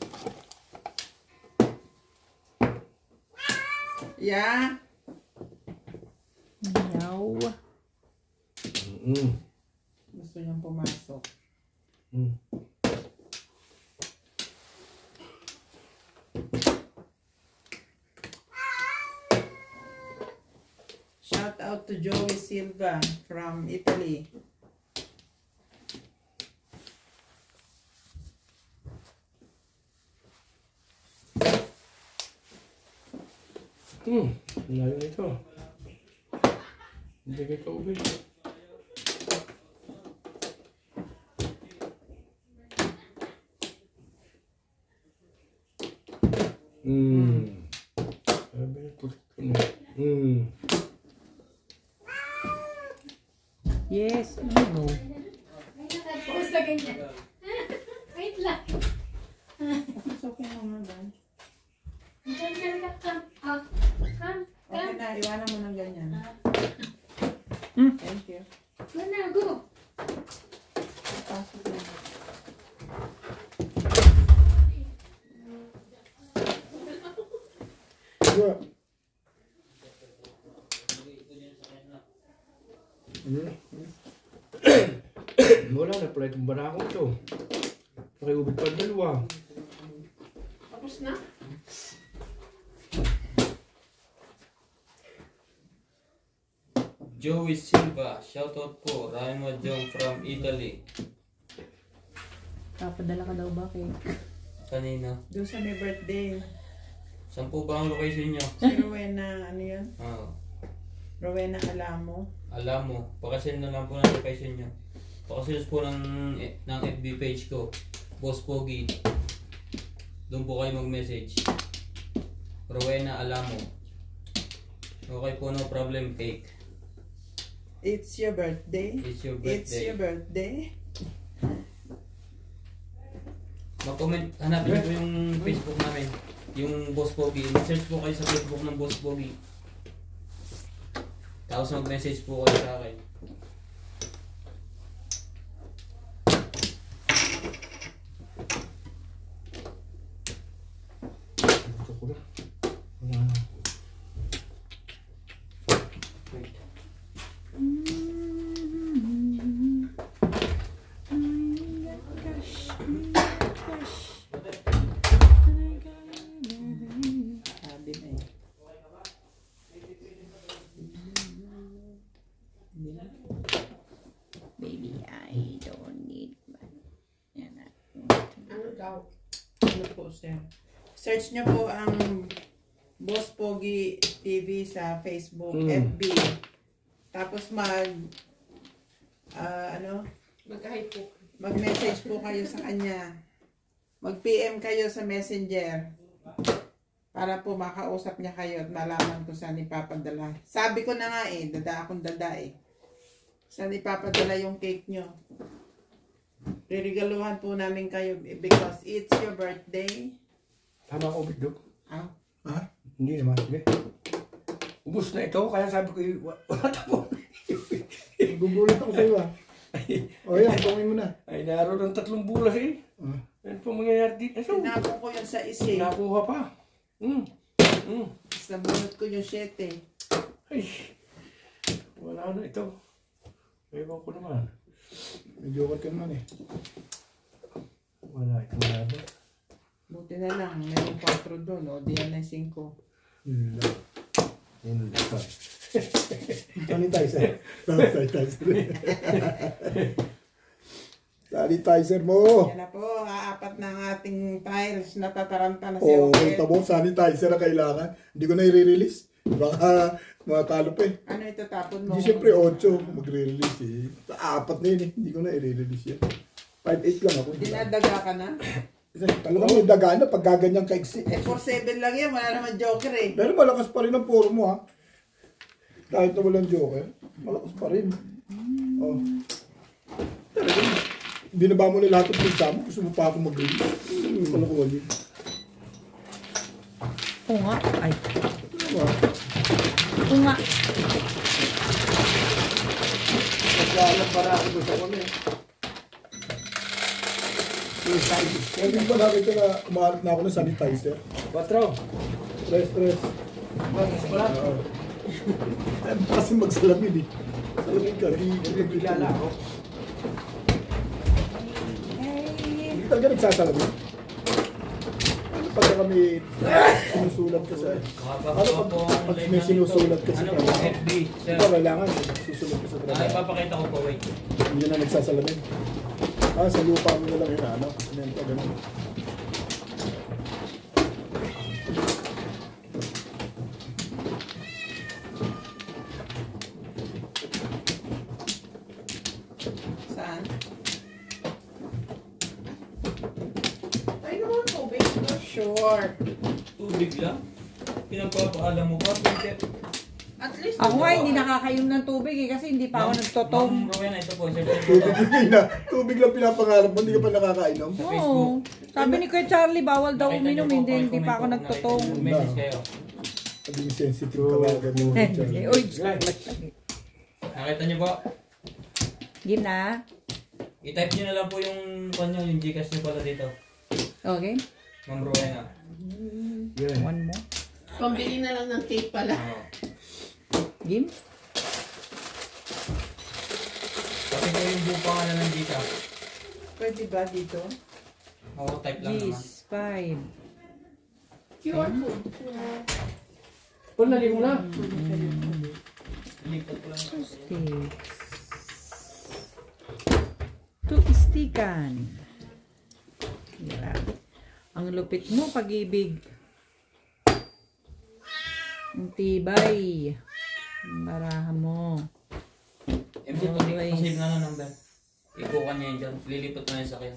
Yeah. no. Gusto niyang pumasok. Shout out to Joey Silva from Italy. Layo nito. Hindi kita ubig. Sabi na pulit ko na. Yes, no. Wait lang. It's okay naman ba? Okay na, iwanan mo ng ganyan. Thank you. Go na, go. Pasok na. Wala na pala itong barakong ito. Pakiubig pa dalawa. Tapos na? Joey Silva, shoutout po. Raimo Jong from Italy. Papadala ka daw ba kay? Kanina. Doon sa may birthday. Saan po ba ang location nyo? Si Rowena, ano yun? Rowena Alamo. Alam mo, pakasend na lang po ng location nyo. Pakasend po ng FB page ko. Boss Pogi. Doon po kayo mag-message. Rowena Alamo. Okay po, no problem, cake. It's your birthday. It's your It's birthday. your birthday. Mag-comment, hanapin nyo po yung Facebook namin. Yung Boss Pogi. Mag-search po kayo sa Facebook ng Boss Pogi. Tapos mag-message po kayo sa akin. Ito ko na. Wala na. Wait. Sabi na eh. Baby, I don't need yan na. Ano daw? Ano po, sir? Search niyo po ang Boss Pogi TV sa Facebook, FB. Tapos ano? Mag-hi po. mag-message po kayo sa kanya. Mag-PM kayo sa Messenger. Para po makausap niya kayo at malaman kung saan ipapadala. Sabi ko na nga akong dada eh. Saan ipapadala yung cake nyo. Ririgaluhan po namin kayo because it's your birthday. Tama ako, Bigdo. Ah, Ha? Hindi naman. Sige. Ubus na ito, kaya sabi ko, wala tapo. Gugulat ako sa'yo ah. O yan, tungin mo na. Ay, naroon ng 3 bulas eh. Ano pa mangyayari dito? tinapon ko yung sa isi. Nakuha pa. Sa bunot ko yung 7. Ay, wala na ito. Ewan ko naman. May joker ka naman eh. Wala ito na ba? Buti na lang, mayroong 4 doon. O, diyan na 5. Yun lang. Yun lang. Sanitizer. Sanitizer mo. Yan na po, aapat na ang ating tiles. Natataranta na si Oo, Okel. tabo, sanitizer na kailangan. Hindi ko na i-release. Baka matalo pa eh. Ano ito tapon mo? Hindi siyempre 8 magre-release eh. 4 na yun eh. Hindi ko na i-release yan. 5-8 lang ako. Dinadaga ka na? Talagang may dagaan na pag gaganyan kaiksi. Eh, 4-7 lang yan. Wala naman joker eh. Pero malakas pa rin ang puro mo ha. Kahit na walang joker, malakas pa rin. Oh. Talagang, binaba mo na lahat ng pinsa mo. Gusto mo pa ako mag-release. Wala ko wali. Oo nga. Ay. Ano ba? Oo nga. Nagkaalang para ako doon sa kami. Hindi ba nakita na umaharap na ako ng sanitizer? 4. Stress. Wala. Kasi magsalamin eh. Salamin ka. Hindi Bigla ako. Hindi talaga nagsasalamin. Ano pag kami sinusulat ka sa... Ano pag may sinusulat ka sa Ano po, trabaho? FB, sir. Ito kailangan susulat ka sa trabaho. Ipapakita ko po, wait. Hindi na nagsasalamin. Sa lupa mo na lang yun, ano? Sinenta, ganun. Saan? Tayo naman tubig. No, sure. Tubig lang? Pinagpapaalam mo pa, Peter. At least, Ako nga hindi nakakainom ng tubig eh kasi hindi pa ako nagtotong. Ma'am Rowena, ito po, sir. Tubig lang pinapangarap mo, hindi ka pa nakakainom. Oo. Sabi ni Kuya Charlie, bawal daw uminom, hindi pa ako nagtotong. Message kayo. Hindi sensitive ka ba? Ganun. Uy, Nakita niyo po? game na. I-type niyo na lang po yung kanyo, yung Gcash niyo pala dito. Okay. Ma'am Rowena. One more. pambili na lang ng cake pala. Game? Kasi po yung buo pangalan ng Gcash. Pwede ba dito? Oo, type lang naman. G's, 5. QR code. Punali mo na. Lipat ko lang. Sticks. To stickan. Grabe. Ang lupit mo, pag-ibig. Ang tibay. Ang baraha mo. Hindi po, pasave na ng number. Ikuha niya yun dyan. Lilipat na yun sa akin.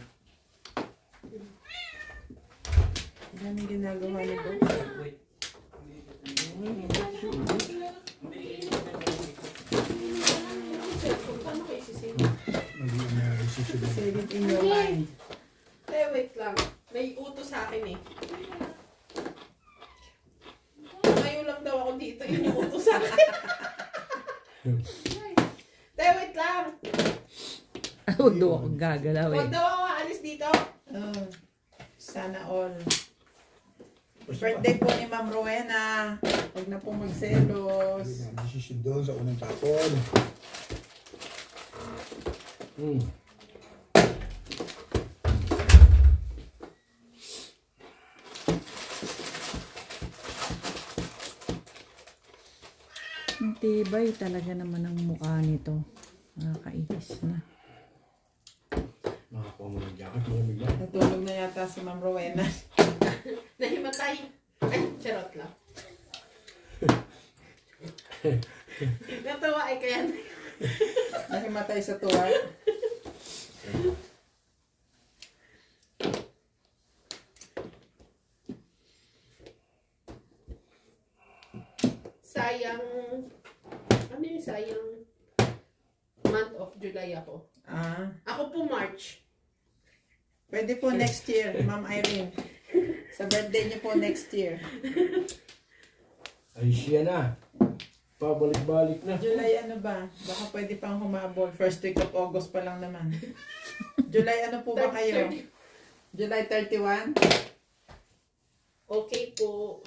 Ano ginagawa nito? Wait. Save it in your mind. Wait lang. May utos sa akin eh. Ngayon lang daw ako dito. Yun yung utos sa akin. Wait lang. Huwag daw akong gagalaw Huwag eh. daw ako aalis dito. Oh, sana all. Birthday po ni Ma'am Rowena. Huwag na pong magselos. Decision doon sa unang tapon. Ang tibay talaga naman ang mukha nito. Nakakainis na. Nakakuha mo ng jacket, mga bigla. Natulog na yata si Ma'am Rowena. Nahimatay. Ay, charot lang. Natawa ay kaya Nahimatay sa tuwa. sayang, ano yung sayang month of July ako. Ah, Ako po March. pwede po next year, Ma'am Irene. Sa birthday niyo po next year. Ay siya na. Pabalik-balik na. July ano ba? Baka pwede pang humabol. First week of August pa lang naman. July ano po ba kayo? July 31? Okay po.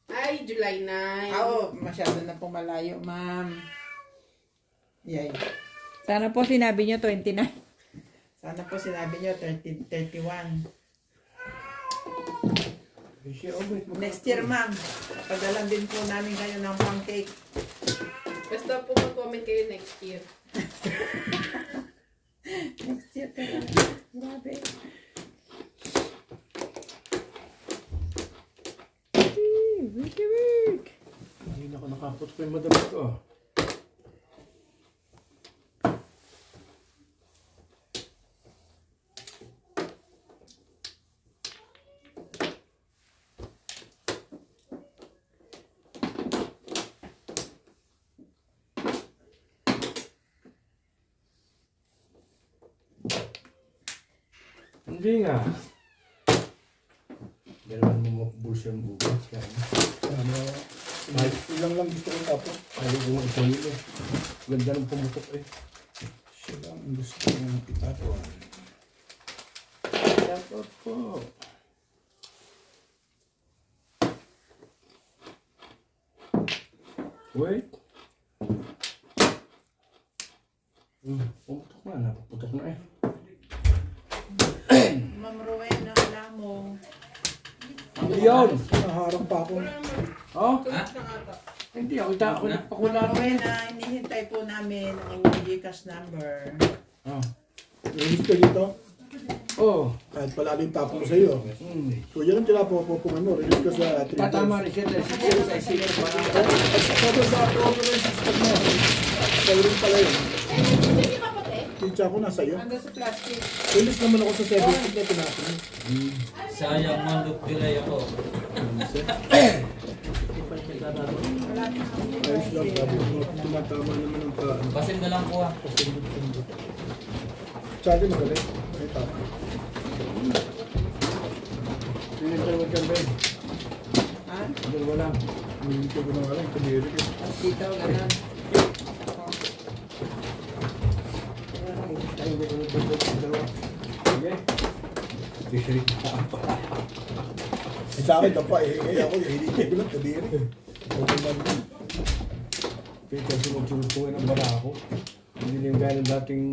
Ay, July 9. Oo, masyado na po malayo, ma'am. Yay. Sana po sinabi nyo 29. Sana po sinabi nyo 31. Ay siya, oh, wait, Next year, ma'am. Padalan din po namin kayo ng pancake. Basta po mag-comment kayo next year. Next year talaga. Grabe. Hindi na ako nakapot ko yung madami ko. Hindi nga. Dalawan mo bulsa yung bukas. Ano, ilang lang gusto ko tapos. Ano kung ito nila. Ganda ng pumutok eh. Siya lang ang gusto kong itapon. Shoutout po. Wait. Pumutok na. Napuputok na eh. Ma'am Rowena, alam mo. Ano yun? Naharap pa ako. Oh? Tulis na ata. Hindi ako ako Ma'am nagpakula. Rowena, hinihintay po namin ang inyong Gcash number. Oh. Release ka dito. Oh. Kahit pala yung tapo ko sa iyo. So yan ang tinapopopungan mo. Release ka sa 3 Tatama rin siya dahil sa isipin para. Sabi sa ako na yung system mo. Sa'yo rin pala yun. Hindi ka pati. Teacher ko nasa iyo. Ando sa plastic. Release naman ako sa 70 na tinapon. Sayang month of July ako. Ayos lang, sabi ko. Tumatama naman ang pa. Basin na lang po ah. Sabi magaling. May tapo. Pinintay mo dyan, Ben. Ha? Dalawa lang. Hindi ko na alam. Kadiri ko. At dito, ganun. Ay, hindi ko na dalawa. Sige. Sige. Sa akin na pa eh. Kaya ako hindi ko lang kadiri. Okay man. Kaya kasi magsunod ko ng bara ako. Hindi na yung gaya ng dating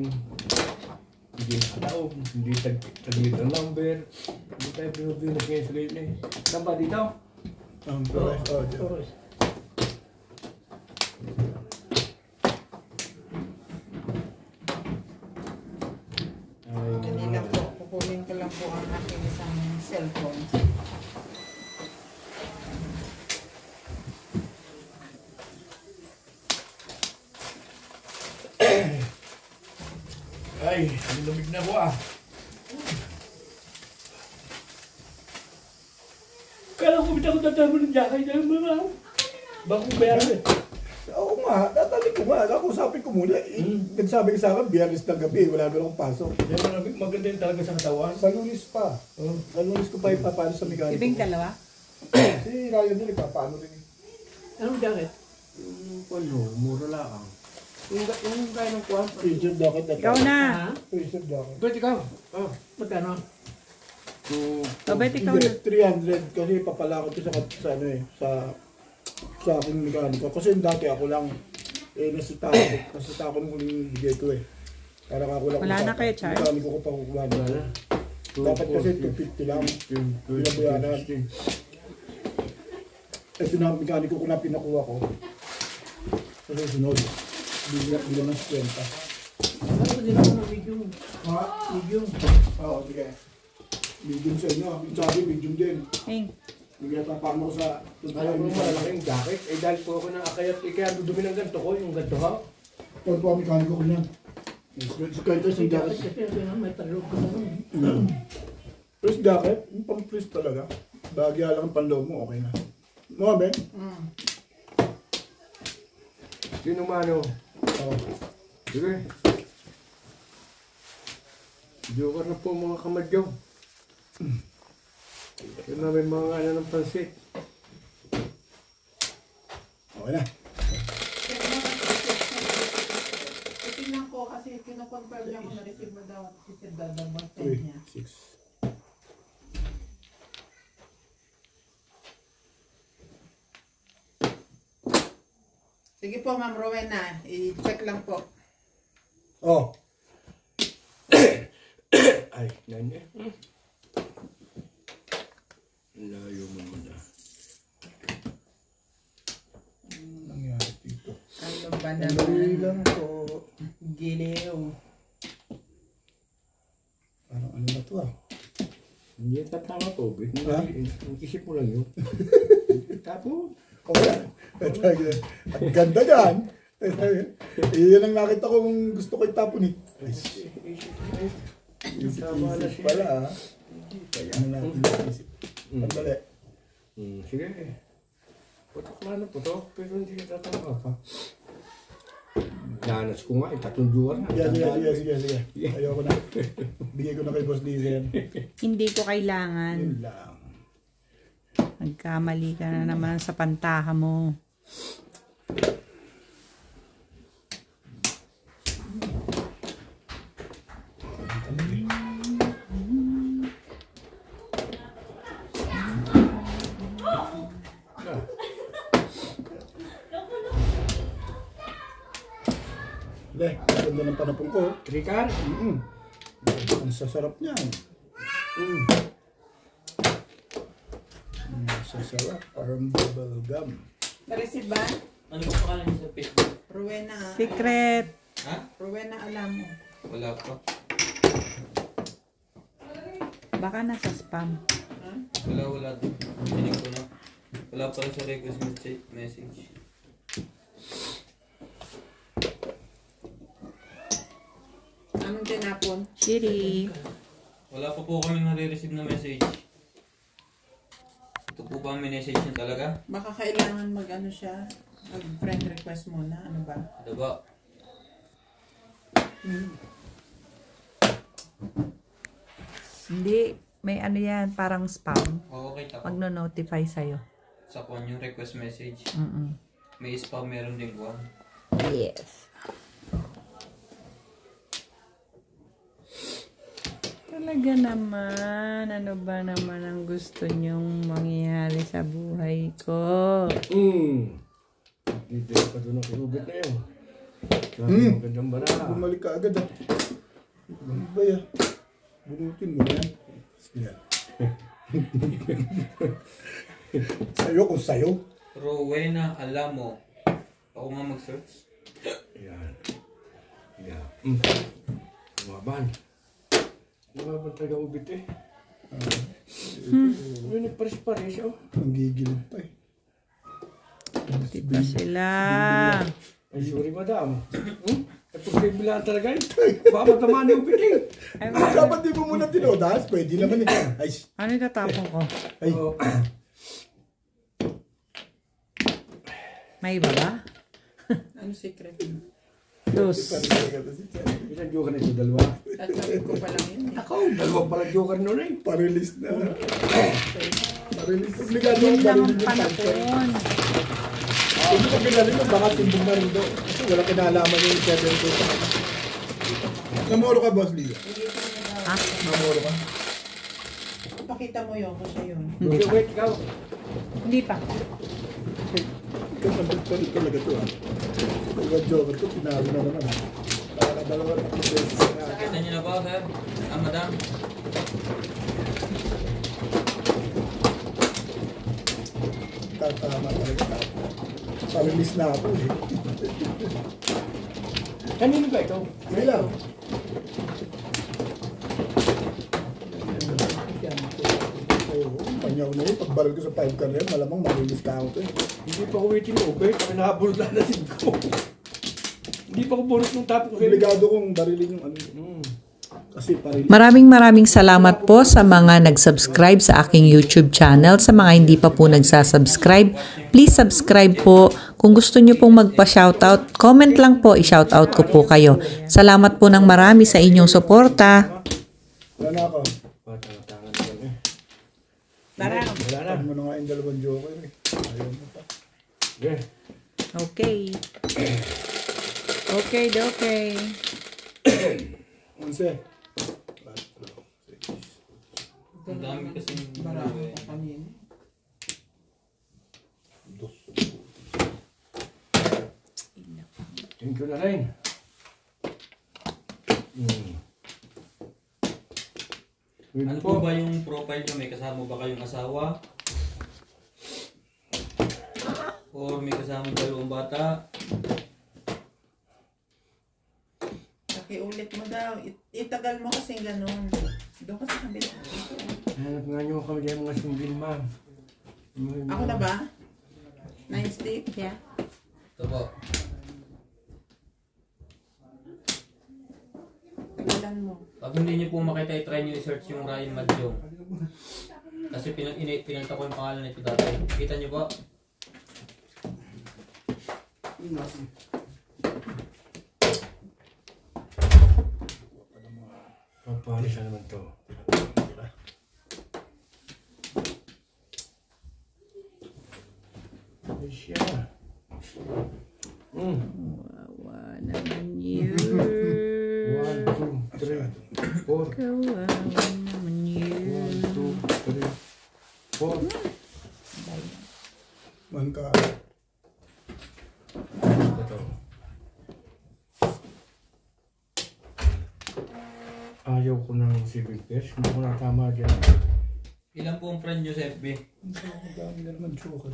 hindi nakalaw, hindi tag-lit ang number. Hindi tayo pinubinas ngayon sa ngayon eh. Saan ba dito? Ang Torres. Oh, dyan. Torres. Kanina po, kukunin ko lang po ang aking isang cellphone. Ay, lumig na ko ah. Kala ko bitaw tatamo ng jakay dahil mga bakong bayaran eh. Oo nga, tatali ko nga. Kakusapin ko muna. Nagsabi ka sa akin, biyernes ng gabi. Wala na akong pasok. Yan maganda yung talaga sa katawan. Sa Lunis pa. Sa Lunis ko pa ipapano sa mekaniko. Ibig dalawa? Si Ryan din, ipapano rin. Anong jacket? Yung palo, mura lang. Yung kaya ng kuwan. T-shirt jacket na. Ikaw na. T-shirt jacket. Ba't ikaw? Oh, magkano? Babet ikaw Hindi, na. 300 kasi papalakot ko sa ano eh, sa aking mekaniko. Kasi dati ako lang, nasita ako nung huling bigay ko eh. Para ako lang. Wala na kayo, Char? Mekaniko ko pa kukuha na. Dapat kasi 250 lang. Pinabayaran. Ito na mekaniko ko na pinakuha ko. Sa susunod, bilang ng 50. Ano ba din ako ng medium? Ha? Medium. Oo, sige. Medium sa inyo. Sabi, medium din. Ing. Bigyan pa paano ko sa... Alam ko malaking jacket. Eh dahil po ako nakakayat. Eh kaya dudumi ng ganito ko. Yung ganito ha. Pag po ang mekaniko ko niyan. Sa kahit sa jacket. Kasi may talog ko na. Fresh jacket, yung pang fresh talaga. Bagya lang ang panloob mo, okay na. Mo, Ben? Sino mano? Oo. Sige. Joker na po mga kamadyaw. Yun na may mga ano ng pansit. Okay na. Tingnan ko kasi kino-confirm niya kung na-receive mo daw. Kasi dadabot 3, niya. 6. Sige po, Ma'am Rowena. I-check lang po. Oh. Ay, nanya. Layo mo muna. Nangyari dito. Ano ba Dali naman? lang po. Giliw. Parang ano na to ah. Hindi yung tatama ko, bet. Ha? Isip mo lang yun. Tapo. Okay. Ang ganda dyan. Iyan ang nakita kong gusto ko itapon eh. Isip pala ah. Kaya natin isip. Pandali. Sige. Putok na na putok, pero hindi ka tatama pa. Nanas ko nga, tatlong duwar na. Sige. Ayoko na. Bigay ko na kay Boss Lisa yan. Hindi ko kailangan. Yun lang. Nagkamali ka na naman sa pantaha mo. Hindi, ganda ng panapon ko. Trikan? Ang sasarap niyan. Sasarap. Parang bubble gum. Na-receive ba? Ano ba pangalan niya sa Facebook? Rowena. Secret. Ha? Rowena, alam mo. Wala pa. Baka nasa spam. Wala din. Tinig ko na. Wala pala sa request message. Anong tinapon? Siri. Wala pa po kami nare-receive na message. Ito po ba ang message niya talaga? Baka kailangan mag-ano siya, mag-friend request muna. Ano ba? Diba? Hindi. May ano yan, parang spam. Oo, kita ko. Magno-notify sa'yo. Sa kwan yung request message. Mm-mm. May spam, meron din kwan. Yes. Talaga naman. Ano ba naman ang gusto nyong mangyari sa buhay ko? Dito pa doon ang kilubit na yun. Magandang bara. Bumalik ka agad ah. Ano ba yan? Bunutin mo yan. Yan. Sayo kung sayo. Rowena Alamo. Ako nga mag-search. Yan. Yan. Lumaban. Lumaban talaga ubit eh. Ano nagparis-paris oh. Ang gigilid pa eh. Di ba sila? Ay, sorry madam. Posibilan talaga yun. Baka matamaan yung ubit eh. Dapat di mo muna tinodas. Pwede naman ito. Ay, Ano yung tatapon ko? ay. Oh. May iba ba? Ano secret? Dos. Ilan joker na ito? Dalawa? Tatlawin ko pa lang yun. Ako, dalawa pala joker nun eh. Parilis na. Parilis. Obligado Yun ang lang ang parilis ng pansin. panapon. Hindi ko pinarin mo, baka timbong na rin doon. Kasi wala kinalaman yung 7 ko. Namoro ka, Boss Lia? Ha? Namoro ka? Pakita mo yun kung siya yun. Okay, wait, ikaw. Hindi pa. Ikaw nabot pa rin talaga ito ah. Pag joker ko, pinalo na naman ah. Nakakadalawa na ang beses na. Kita niyo na ba, sir? Ah, madam? Tatama talaga. Parilis na ako eh. Kanino ba ito? Sige lang. Panyaw na yun. Pagbaril ko sa 5 career, malamang malinis ka ako eh. Hindi pa ko waiting over, kami nakaburot na natin ko. Hindi pa ko burot ng tapo ko. Obligado kong barilin yung ano. Kasi paril. Maraming salamat po sa mga nag-subscribe sa aking YouTube channel. Sa mga hindi pa po nagsasubscribe, please subscribe po. Kung gusto nyo pong magpa-shoutout, comment lang po, i-shoutout ko po kayo. Salamat po ng marami sa inyong suporta. Wala na ako. Tangan lang eh. Tara. Wala na. Ano na nga yung dalawang joker eh. Ayaw mo pa. Okay. Okay. Okay. 11. Ang dami kasi Marami pa kanina. Thank you na rin. Ano po ba yung profile nyo? May kasama ba kayong asawa? Or may kasama dalawang bata? Pakiulit mo daw. Itagal mo kasi ganun. Doon ka sa kabila. Hanap nga nyo kami dyan mga single ma'am. Ako na ba? 9 stick? Yeah. Ito po. Tagalan mo. Pag hindi nyo po makita, i-try nyo i-search yung Ryan Madyong. Kasi pinalta ko yung pangalan nito dati. Kita nyo po? Paano siya naman to? Ay siya. Wawa naman yun. 1, 2, 3, 4. Kawawa naman yun. 1, 2, 3, 4. Man ka. Ito. Ayaw ko ng civil case. Hindi ko natama dyan. Ilan po ang friend nyo sa FB? Ang dami na naman joker.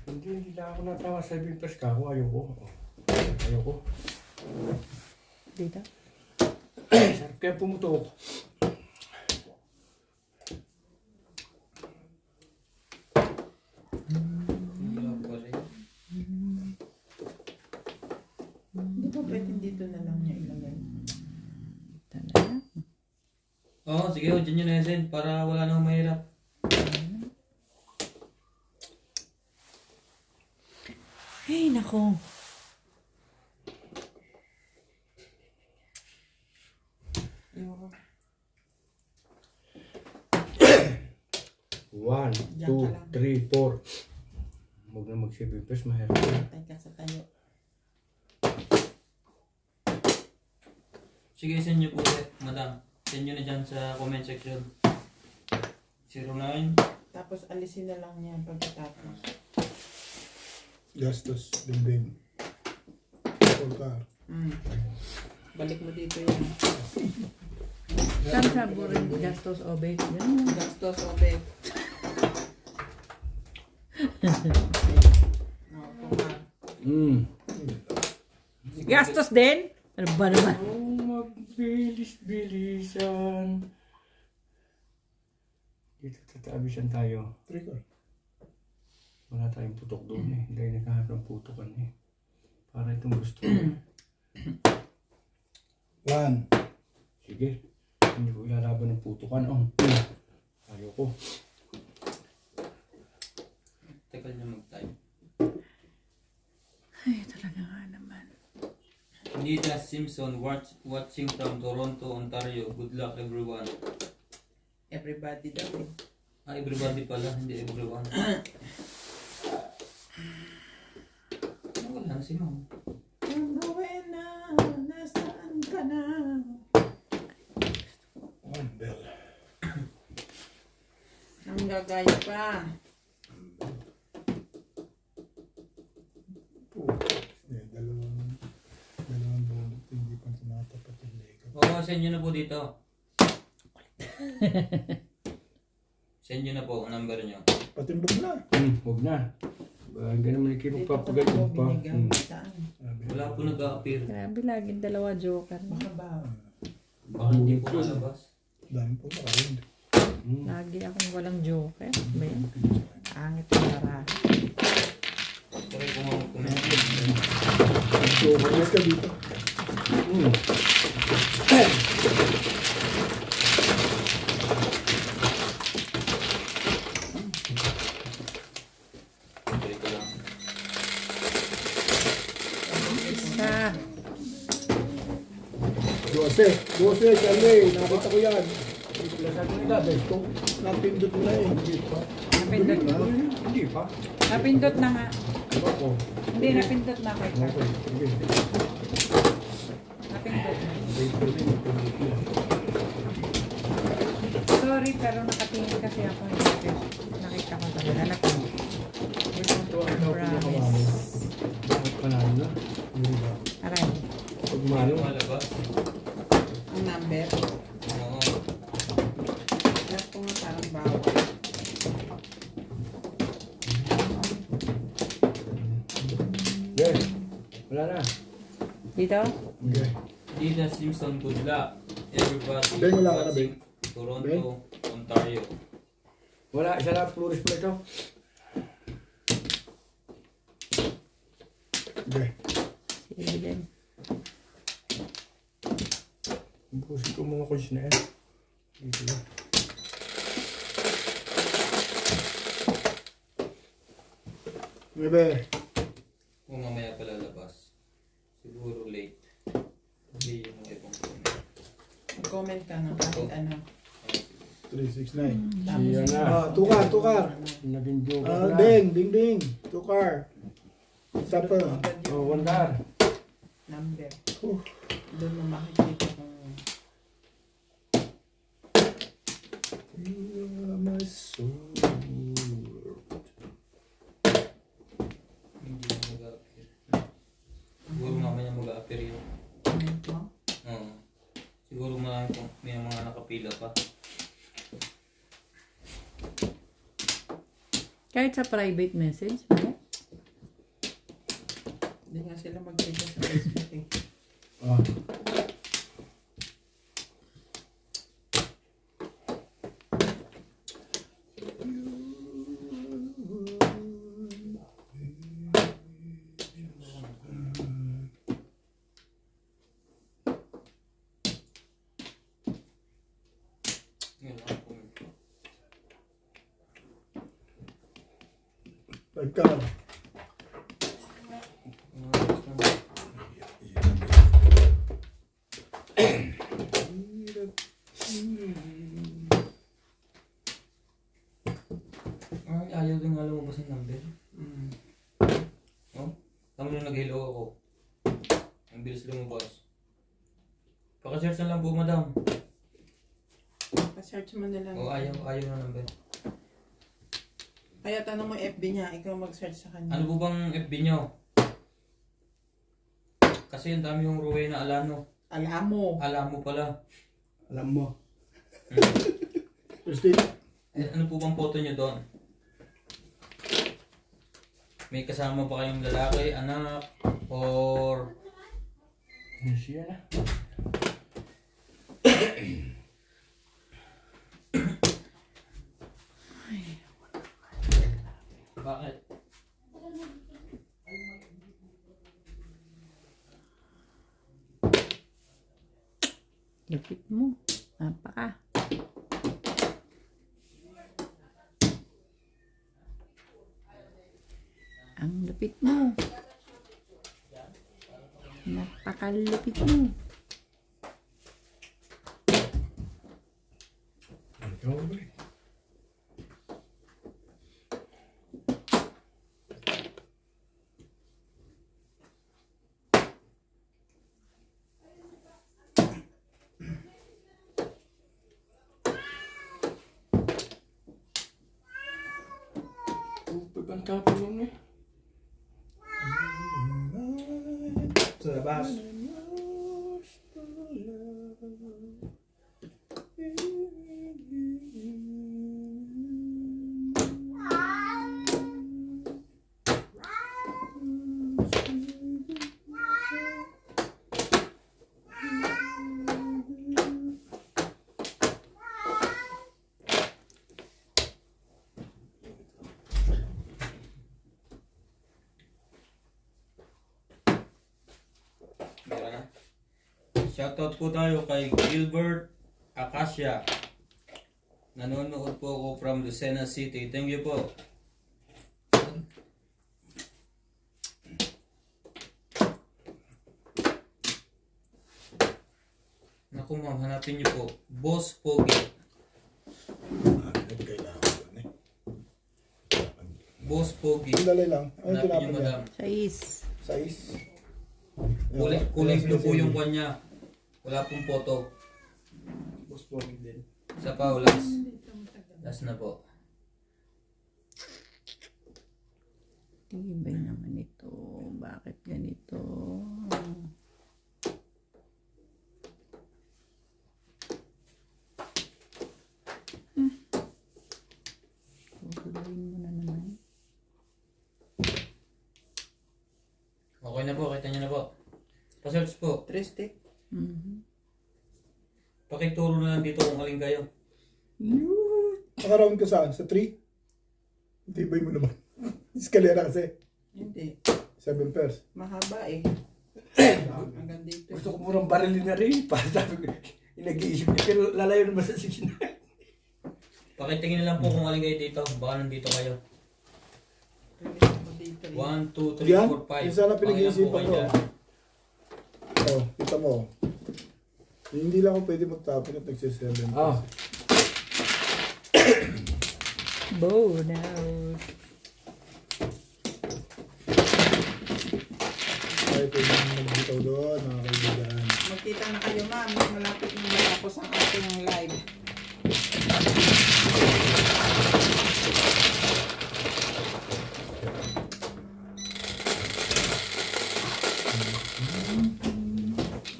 Hindi lang ako natama sa civil case ka. Ayaw ko. Ayaw ko. Dito? Sarap kaya pumutok. Hindi ba pwede dito na lang niya ilagay? Oo, sige, dyan nyo na send para wala nang mahirap. Ay, nako. Euro. 1, 2, 3, 4. Huwag na mag-civil case. Mahirap. Patay ka sa tayo. Sige, send nyo po ulit, madam. Send nyo na dyan sa comment section. 09. Tapos alisin na lang niya pagkatapos. Gastos. Dingding. Full car. Balik mo dito yun. Saan sa buring gastos o bake? Gastos o bet. Gastos din? Ano ba naman? Magbilis-bilisan. Dito tatabisan tayo. 3 car. Wala tayong putok doon eh. Hindi nakahanap ng putokan eh. Para itong gusto ko. 1. Sige. Hindi ko ilalaban ng putokan. Oh. Ayaw ko. Tagal nyo mag-type. Ay, talaga nga naman. Nida Simpson watching from Toronto, Ontario. Good luck everyone. Everybody daw. Everybody pala, hindi everyone. Wala na si ma'am. Rowena, nasaan ka na? 1 bell. Ang gagaya pa. Dalawang bunot. Hindi pa tinatapat yung lega. Oo, send nyo na po dito. Send nyo na po ang number nyo. Patimbog na. Huwag na. Hindi naman ikipagpapagaling pa. Wala po nag-a-appear. Grabe, laging dalawa joker. Baka ba? Baka hindi po nalabas. Dami po. Maraming. Lagi akong walang joker. Ba yan? Angit ang marami. Sorry kung mag-comment. Joker ka dito. 12, Charlie, nakita ko yan. Plus natin nila, best ko. Napindot mo na eh. Hindi pa. Napindot na. Hindi pa. Napindot na nga. Diba ko? Hindi, napindot na kay Carl. Okay, sige. Napindot na. Wait ko rin. Sorry, pero nakatingin kasi ako. Nakita ko talaga. Napindot. Promise. Bakit panalo na? Hindi ba? Aray. Pag malo, Malabas. Ang number. Oo. Alam ko nga parang bawal. yeah. Wala na. Dito? Okay. Dina Simpson, good luck. Everybody Ben, wala ka na, Ben? Toronto, Ontario. Wala, isa lang, flores pala ito. Okay. Sige din. Busin ko mga coins na yan. Dito lang. Bebe. Kung mamaya palalabas. Siguro late. Hindi yung mga ibang comment. Mag-comment ka na kahit ano. 369. Siya na. Tukar. Naging joke na. Ding. Tukar. Stopper. Oh, wandar. Number. Doon mo makikita kung You are my soul. Hindi na mag-a-appear. Siguro mamaya mag-a-appear yun. comment mo. Oo. Siguro may mga nakapila pa. Kahit sa private message. Okay? Hindi nga sila magkita sa Facebook eh. Ah. Yun lang, comment ko. Pagka. Ay, ayaw din nga lumabas yung number. Oh? Tama nung nag-hello ako. Ang bilis lumabas. Paka-search na lang po, madam. Pa-search mo na lang. O, ayaw na number. Kaya tanong mo FB niya, ikaw mag-search sa kanya. Ano po bang FB nyo? Kasi ang dami yung Rowena Alano. Alam mo. Alam mo pala. Alam mo. Christine. Eh, ano po bang photo nyo doon? May kasama pa kayong lalaki, anak, or... Siya na. Bakit? Lupit mo. Napaka. Ang lupit mo. Napakalupit mo. Ikaw ba eh? Pagkantapin mo eh. Sa labas. Meron na. Shoutout po tayo kay Gilbert Acacia. Nanonood po ako from Lucena City. Thank you po. Naku ma'am, hanapin niyo po. Boss Pogi. Kailangan ko eh. Boss Pogi. Sandali lang. Ano Hanapin tinapin niyo niya? madam. Sais. Size? Kulay blue po yung kwan niya. Wala pong photo. Boss Pogi din. Sa pa, last. Last na po. Tibay naman ito. Bakit ganito? Gagawin mo na naman. Okay na po, kita niyo na po. Pa-search po. Tristic. Pakituro na lang dito kung alin kayo. Nakaround ka saan? Sa 3? Tibay mo naman. Eskalera kasi. Hindi. 7 pairs. Mahaba eh. Hanggang dito. Gusto ko murang barilin na rin. Para sabi ko, nag-iisip ko, pero lalayo naman sa 69. Pakitingin na lang po kung alin kayo dito. Baka nandito kayo. Dito eh. 1, 2, 3, Yan? 4, 5. Yung sana pinag-iisipan ko. Oh, kita mo. Hindi lang ako pwede magtapon at nagsisellen. Ah, Bone out. Ay, pwede magbitaw doon, mga kaibigan. Magkita na kayo ma'am. Malapit na matapos ang ating live.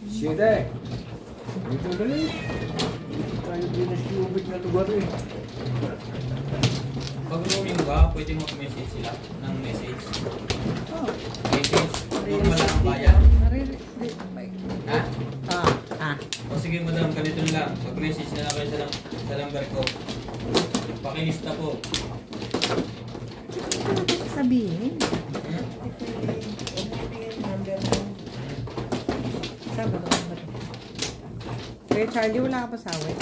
siyete. Dito na rin. Tayo dinasubit na lugar eh. Pag roaming ba, pwede mag-message sila ng message. Message. Normal lang ang bayan. Ha? O sige madam, ganito na lang. Mag-message na lang kayo sa number ko. Pakilista po. Sabihin. Sabado. Kaya Charlie, wala ka pa sawit?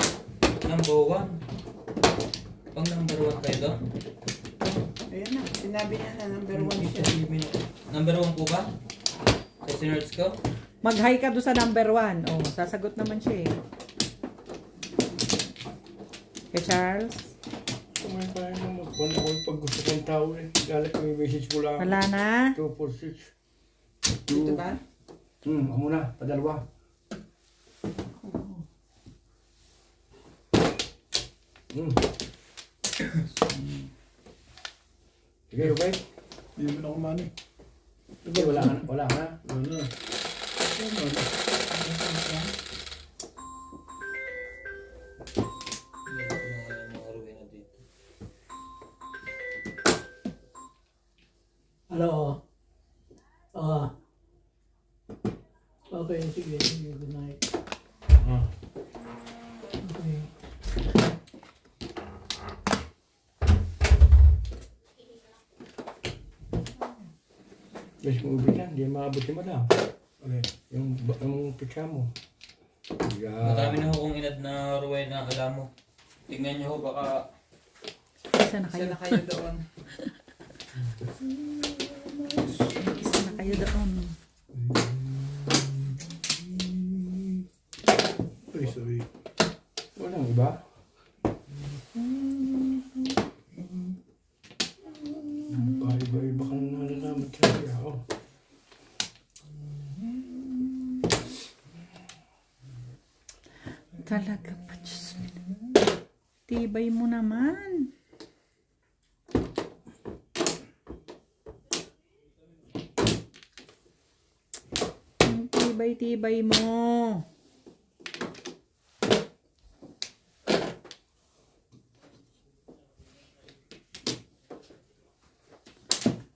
Number 1. Pag number 1 kayo doon? Ayan na. Sinabi niya na number 1 siya. Number 1 po ba? Sa sinerts ko? Mag-hi ka doon sa number 1. Oh, sasagot naman siya eh. Kay Charles? Kumay tayo na magpun ako pag gusto kong tao eh. Galit may message ko lang. Wala na? 246. Dito ba? Ako muna, padalawa. Sige, okay? Hindi mo na kumani. Sige, wala ka na. Wala ka na. Wala. Hello. Okay, sige. Good night. Okay. Guys, maubit yan. Hindi maabot yung madam. Ano yun? Yung pizza mo. Marami na ho kong inad na Rowena, alam mo. Tingnan nyo ho, baka Isa na kayo. Isa na kayo doon. Isa na kayo doon. Ay, sorry. walang iba. Iba-iba ka na nalalaman talaga ako. Talaga pa, Diyos. Tibay mo naman. Ang tibay-tibay mo.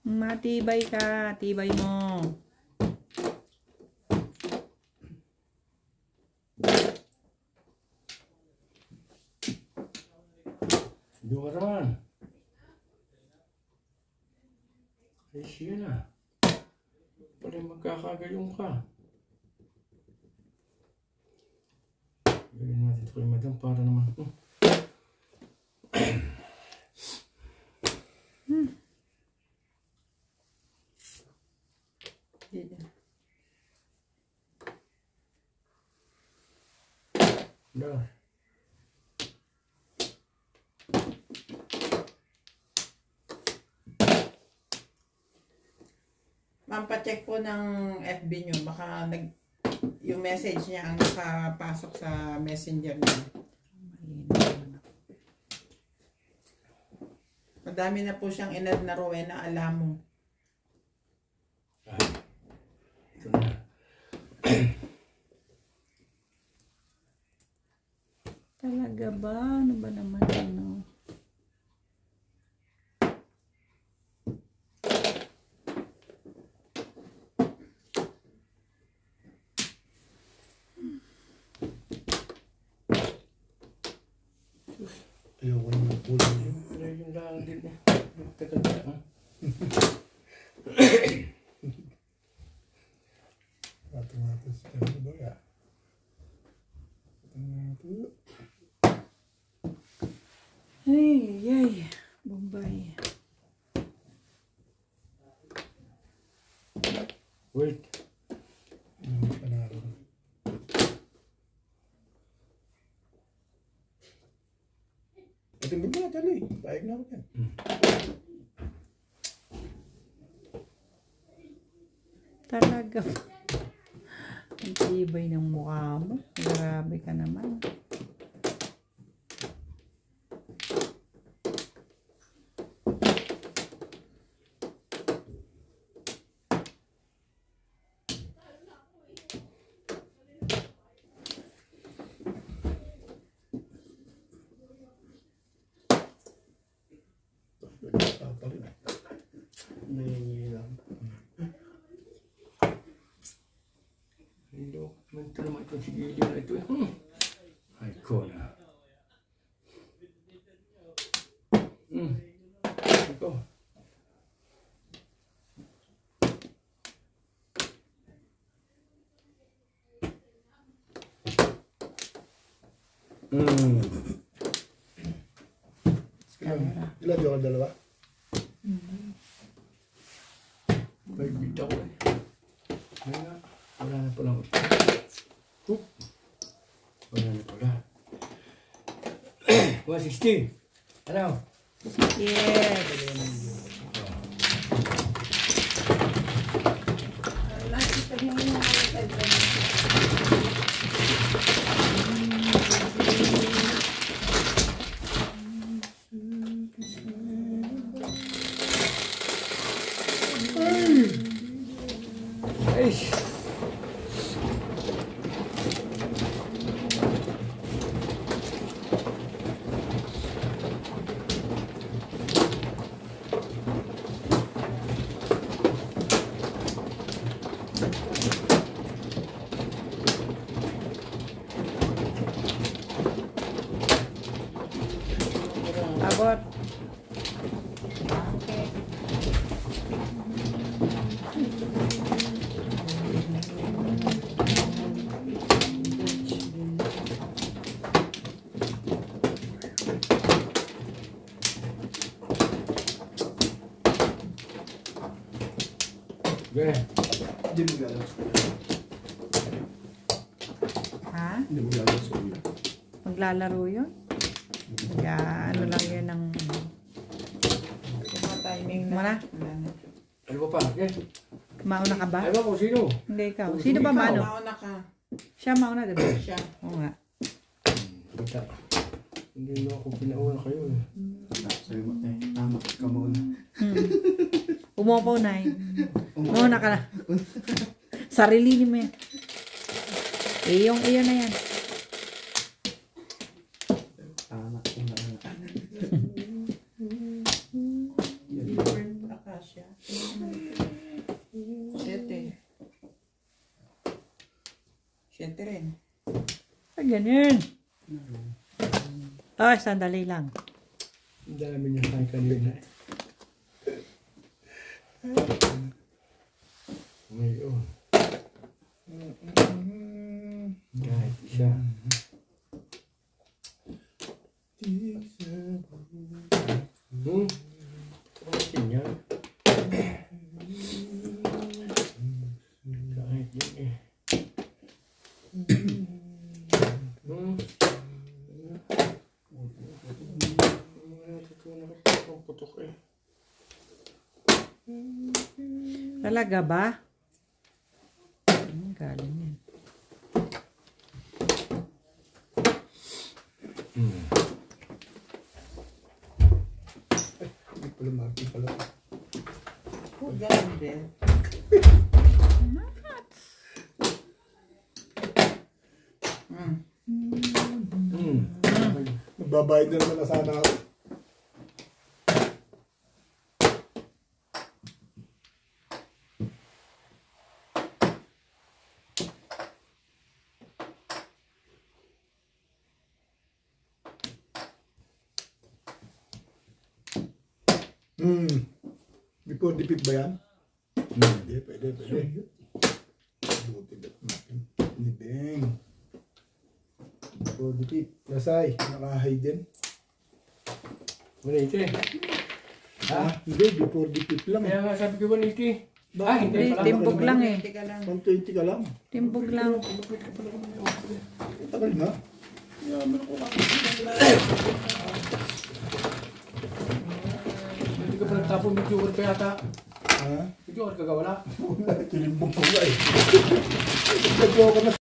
Matibay ka, tibay mo. Doon ka naman. Ay, siya na. Pala magkakagayong ka. Gawin natin ito kay madam para naman. No. Ma'am, pa-check po ng FB nyo. Baka yung message niya ang nakapasok sa messenger niya. Madami na po siyang inad na Rowena Alamo. Ito na. Talaga ba? Ano ba naman ano? Ayoko na magpulan yun. Yung lang din. Teka. Katomatis. Ano ba ya? Ay. Bombay. Wait. Panalo. Patimbang mo na tali. Paig na ako yan. Talaga ba? Ang tibay ng mukha mo. Grabe ka naman. Sapa rin. Nangingilam. Hindi ako manta naman itong sigilin na ito. Ay, ko na. Ito. Ilan yung dalawa? May bita ko eh. Wala na pala. Wala na pala. 160. Ano? Yes. Ay! Abot. Okay. Hindi mo galaw sa kuya. Ha? Hindi mo galaw sa kuya. Maglalaro yun? Ano lang yun ng... Mga timing na. Wala? Wala na. Ano ba pa? Okay. Mauna ka ba? Ay ba kung sino? Hindi ikaw. Sino ba mano? Mauna ka. Siya mauna, diba? Siya. Oo nga. Bata. Hindi na ako pinauna kayo eh. Sabi mo, tama ka muna. Umupaw na eh. Mauna ka na. Sarili mo yan. Iyong iyo na yan. Tama ka muna. Different akasya. 7. 7 rin. Ay, ganyan. Ay, sandali lang. Ang dami niya kayo kanina. Ngayon. Kahit isa. Bakit yan? Kahit yun eh. putok eh. Talaga ba? Galing yan. Hindi pala Martin pala. Oh, ganun din. Magbabayad na naman na sana ako. Before the pit ba yan? Hindi, pwede. Buti natin. Libeng. Before the pit. Lasay, nakahay din. Maniki. Hindi, before the pit lang. Kaya nga sabi ko Maniki. Hindi, timbog lang eh. Teka lang. 120 ka lang. Timbog lang. Tagal na. Yaman ako Hindi ka pa nagtapon ng joker pa yata. Ha? Yung joker ka wala. Wala, tinimbog ko nga eh. Nag-joker na